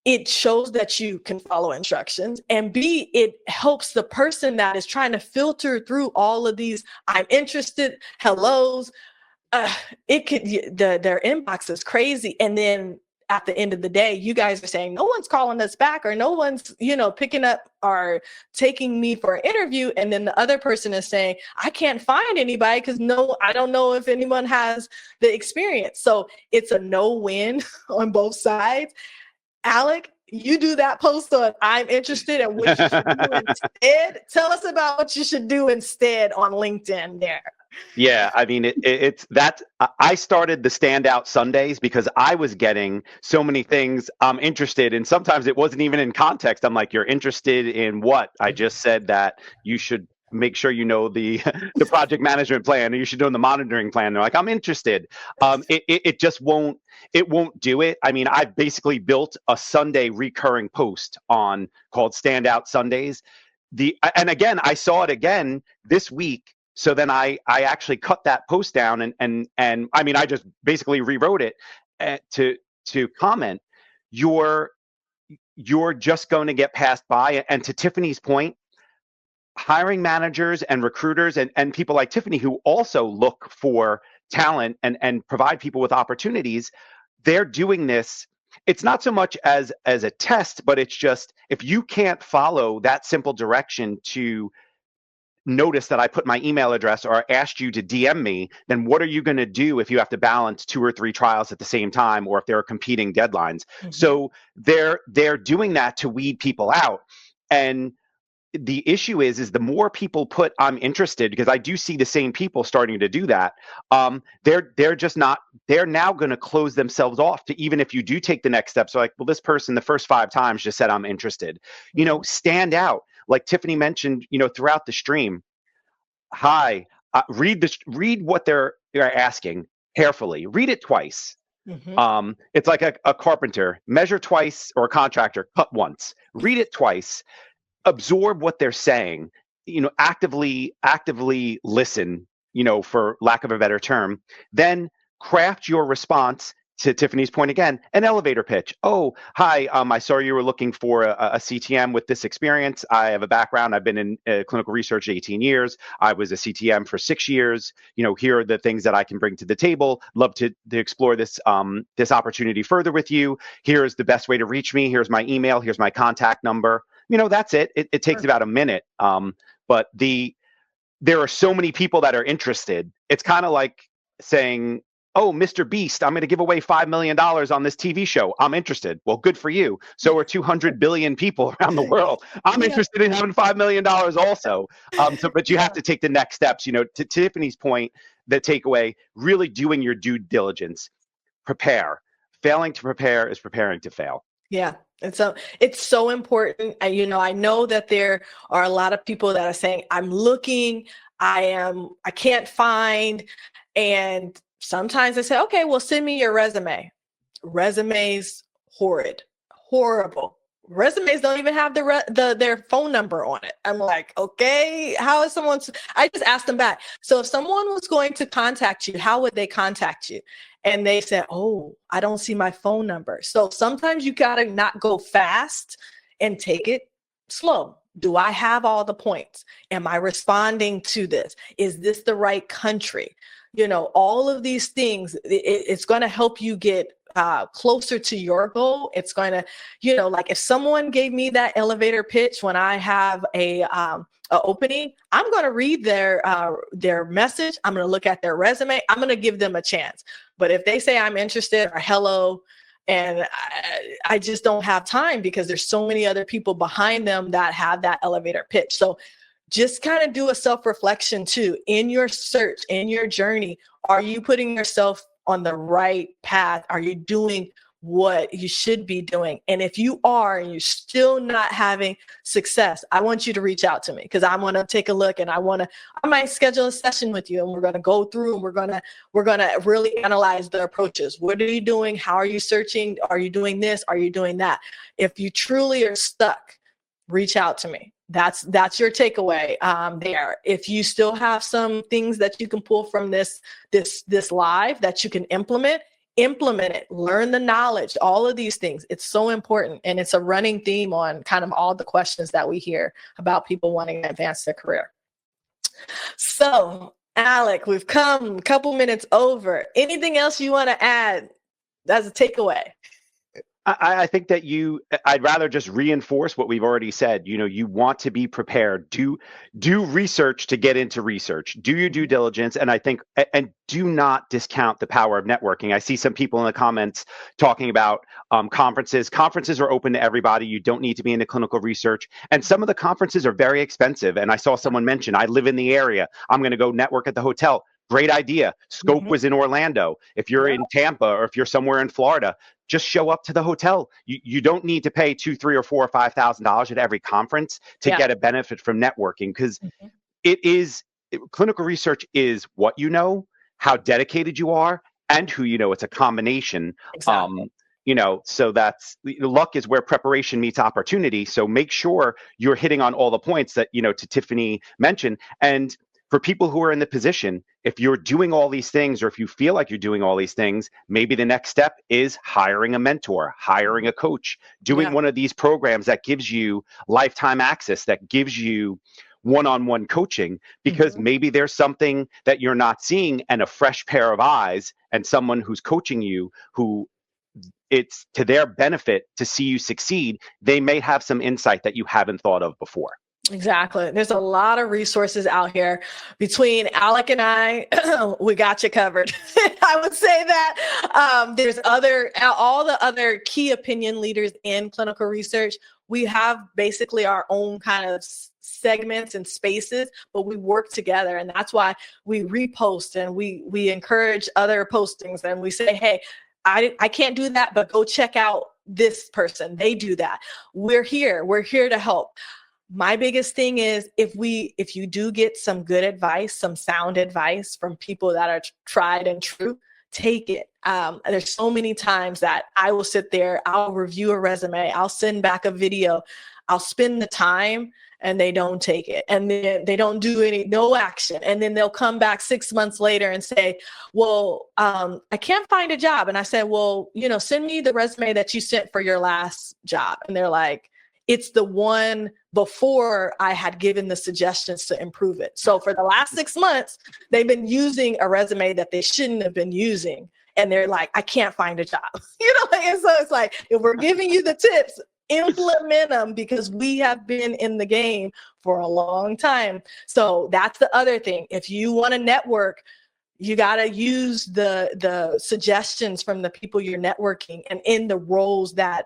it shows that you can follow instructions, and B, it helps the person that is trying to filter through all of these I'm interested hellos it could, their inbox is crazy. And then at the end of the day, you guys are saying no one's calling us back, or no one's, picking up or taking me for an interview. And then the other person is saying, I can't find anybody because I don't know if anyone has the experience. So it's a no-win on both sides. Alec, you do that post on I'm interested and what you should do instead. Tell us about what you should do instead on LinkedIn there. Yeah, I mean, it's that I started the Standout Sundays because I was getting so many things I'm interested in. Sometimes it wasn't even in context. I'm like, you're interested in what? I just said that you should make sure you know the the project management plan, or you should know the monitoring plan. They're like, I'm interested. It just won't do it. I mean, I've basically built a Sunday recurring post called Standout Sundays. And again, I saw it again this week. So then I actually cut that post down and I mean, I just basically rewrote it to comment, you're just going to get passed by. And to Tiffany's point, hiring managers and recruiters and people like Tiffany who also look for talent and provide people with opportunities, they're doing this. It's not so much as a test, but it's just, if you can't follow that simple direction to notice that I put my email address or asked you to DM me, then what are you going to do if you have to balance 2 or 3 trials at the same time, or if there are competing deadlines? Mm-hmm. So they're doing that to weed people out. And the issue is the more people put I'm interested, because I do see the same people starting to do that, they're just not, they're now going to close themselves off to, even if you do take the next step. So like, well, this person the first 5 times just said I'm interested. Stand out. Like Tiffany mentioned, throughout the stream, hi, read what they're asking carefully. Read it twice. Mm-hmm. It's like a carpenter, measure twice, or a contractor, cut once. Read it twice. Absorb what they're saying. Actively listen. For lack of a better term, then craft your response. To Tiffany's point again, an elevator pitch. Oh, hi, I saw you were looking for a CTM with this experience. I have a background. I've been in clinical research 18 years. I was a CTM for 6 years. Here are the things that I can bring to the table. Love to explore this opportunity further with you. Here's the best way to reach me. Here's my email. Here's my contact number. That's it. It takes about a minute. But there are so many people that are interested. It's kind of like saying, oh, Mr. Beast, I'm going to give away $5 million on this TV show. I'm interested. Well, good for you. So are 200 billion people around the world. I'm interested in having $5 million also. But you have to take the next steps. To Tiffany's point, the takeaway, really doing your due diligence. Prepare. Failing to prepare is preparing to fail. Yeah. And so it's so important. I know that there are a lot of people that are saying, I'm looking, I can't find, and sometimes I say, okay, well, send me your resume. Resumes, horrible. Resumes don't even have their phone number on it. I'm like, okay, how is I just asked them back. So if someone was going to contact you, how would they contact you? And they said, oh, I don't see my phone number. So sometimes you got to not go fast and take it slow. Do I have all the points? Am I responding to this? Is this the right country? All of these things, it's going to help you get closer to your goal. It's going to, like if someone gave me that elevator pitch when I have a opening, I'm going to read their message. I'm going to look at their resume. I'm going to give them a chance. But if they say I'm interested or hello, and I just don't have time because there's so many other people behind them that have that elevator pitch. So just kind of do a self-reflection too in your search, in your journey. Are you putting yourself on the right path? Are you doing what you should be doing? And if you are and you're still not having success, I want you to reach out to me, because I want to take a look, and I might schedule a session with you, and we're going to go through and we're going to really analyze the approaches. What are you doing? How are you searching? Are you doing this? Are you doing that? If you truly are stuck, reach out to me. That's your takeaway there. If you still have some things that you can pull from this live that you can implement it, learn the knowledge, all of these things. It's so important. And it's a running theme on kind of all the questions that we hear about people wanting to advance their career. So Alec, we've come a couple minutes over. Anything else you want to add as a takeaway? I think that I'd rather just reinforce what we've already said. You want to be prepared. Do research to get into research. Do your due diligence. And I think, and do not discount the power of networking. I see some people in the comments talking about conferences. Conferences are open to everybody. You don't need to be into clinical research. And some of the conferences are very expensive. And I saw someone mention, I live in the area. I'm going to go network at the hotel. Great idea. Scope was in Orlando. If you're in Tampa or if you're somewhere in Florida, just show up to the hotel. You don't need to pay $2,000, $3,000, or $4,000 or $5,000 at every conference to get a benefit from networking, because clinical research is what you know, how dedicated you are, and who you know. It's a combination. Exactly. So that's luck is where preparation meets opportunity. So make sure you're hitting on all the points that, to Tiffany mentioned. And for people who are in the position, if you're doing all these things, or if you feel like you're doing all these things, maybe the next step is hiring a mentor, hiring a coach, doing one of these programs that gives you lifetime access, that gives you one-on-one coaching, because maybe there's something that you're not seeing, and a fresh pair of eyes and someone who's coaching you, who it's to their benefit to see you succeed, they may have some insight that you haven't thought of before. Exactly. There's a lot of resources out here. Between Alec and I, we got you covered. I would say that there's all the other key opinion leaders in clinical research. We have basically our own kind of segments and spaces, but we work together. And that's why we repost and we encourage other postings, and we say, hey, I can't do that, but go check out this person. They do that. We're here to help. My biggest thing is, if you do get some good advice, some sound advice from people that are tried and true, take it. There's so many times that I will sit there, I'll review a resume, I'll send back a video, I'll spend the time, and they don't take it. And then they don't do no action. And then they'll come back 6 months later and say, well, I can't find a job. And I said, well, send me the resume that you sent for your last job. And they're like, it's the one before I had given the suggestions to improve it. So for the last 6 months, they've been using a resume that they shouldn't have been using. And they're like, I can't find a job. And so it's like, if we're giving you the tips, implement them, because we have been in the game for a long time. So that's the other thing. If you want to network, you got to use the suggestions from the people you're networking, and in the roles that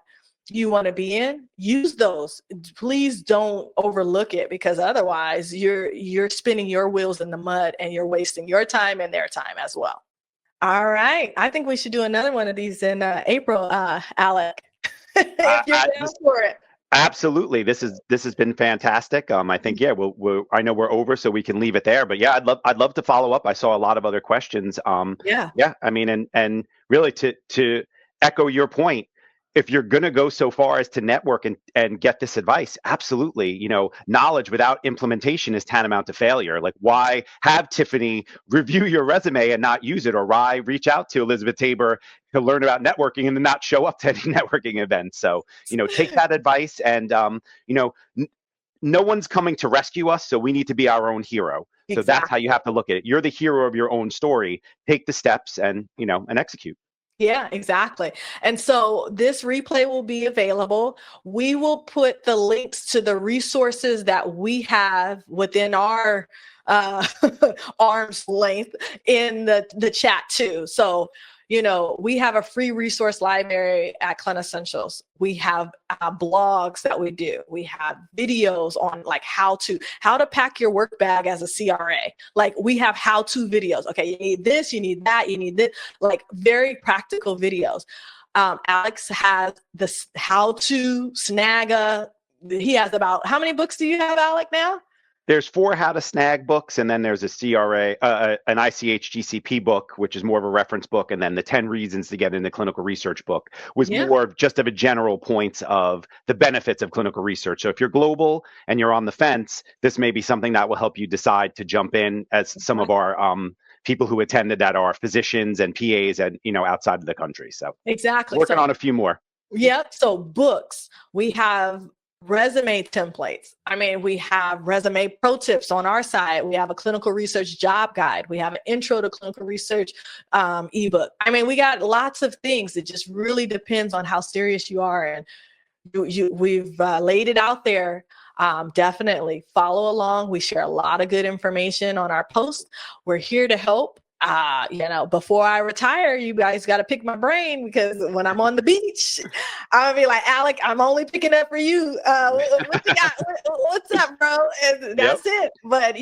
you want to be in, use those. Please don't overlook it, because otherwise you're spinning your wheels in the mud, and you're wasting your time and their time as well. All right. I think we should do another one of these in April, Alec, if you're down for it. Absolutely. This has been fantastic. I think, I know we're over, so we can leave it there, but I'd love to follow up. I saw a lot of other questions. I mean, and really to echo your point, if you're going to go so far as to network and get this advice, absolutely, knowledge without implementation is tantamount to failure. Like, why have Tiffany review your resume and not use it? Or why reach out to Elizabeth Tabor to learn about networking and then not show up to any networking events? So, take that advice, and, no one's coming to rescue us, so we need to be our own hero. Exactly. So that's how you have to look at it. You're the hero of your own story. Take the steps and execute. Yeah, exactly. And so this replay will be available. We will put the links to the resources that we have within our arm's length in the chat too. So, we have a free resource library at ClinEssentials. We have blogs that we do. We have videos on like how to pack your work bag as a CRA. Like, we have how-to videos. Okay, you need this, you need that, you need this, like very practical videos. Alex has this how to snag he has about, how many books do you have, Alec, now? There's 4 how to snag books, and then there's a CRA, an ICH GCP book, which is more of a reference book, and then the 10 reasons to get into clinical research book was more of just of a general points of the benefits of clinical research. So if you're global and you're on the fence, this may be something that will help you decide to jump in, as some of our people who attended that are physicians and PAs and outside of the country. So exactly, working on a few more. Yep. So books, we have resume templates. I mean, we have resume pro tips on our site. We have a clinical research job guide. We have an intro to clinical research ebook. I mean, we got lots of things. It just really depends on how serious you are. And we've laid it out there. Definitely follow along. We share a lot of good information on our post. We're here to help. Before I retire, you guys got to pick my brain, because when I'm on the beach, I'm gonna be like, Alec, I'm only picking up for you. What you got? What's up, bro? And that's it. But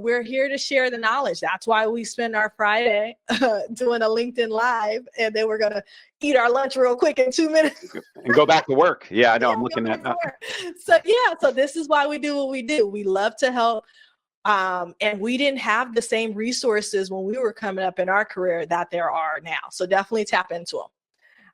we're here to share the knowledge. That's why we spend our Friday doing a LinkedIn Live, and then we're gonna eat our lunch real quick in 2 minutes and go back to work. Yeah, I know. I'm looking at. So this is why we do what we do. We love to help. And we didn't have the same resources when we were coming up in our career that there are now. So definitely tap into them.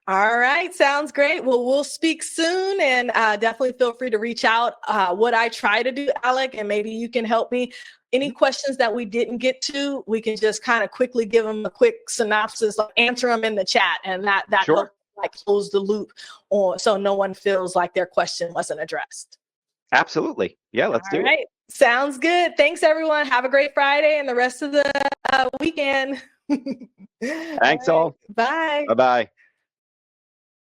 All right. Sounds great. Well, we'll speak soon, and definitely feel free to reach out. What I try to do, Alec, and maybe you can help me. Any questions that we didn't get to, we can just kind of quickly give them a quick synopsis, like answer them in the chat, and that Sure. helps like close the loop, so no one feels like their question wasn't addressed. Absolutely. Yeah, let's do it. Sounds good. Thanks, everyone. Have a great Friday and the rest of the weekend. Thanks all. Bye. Bye-bye.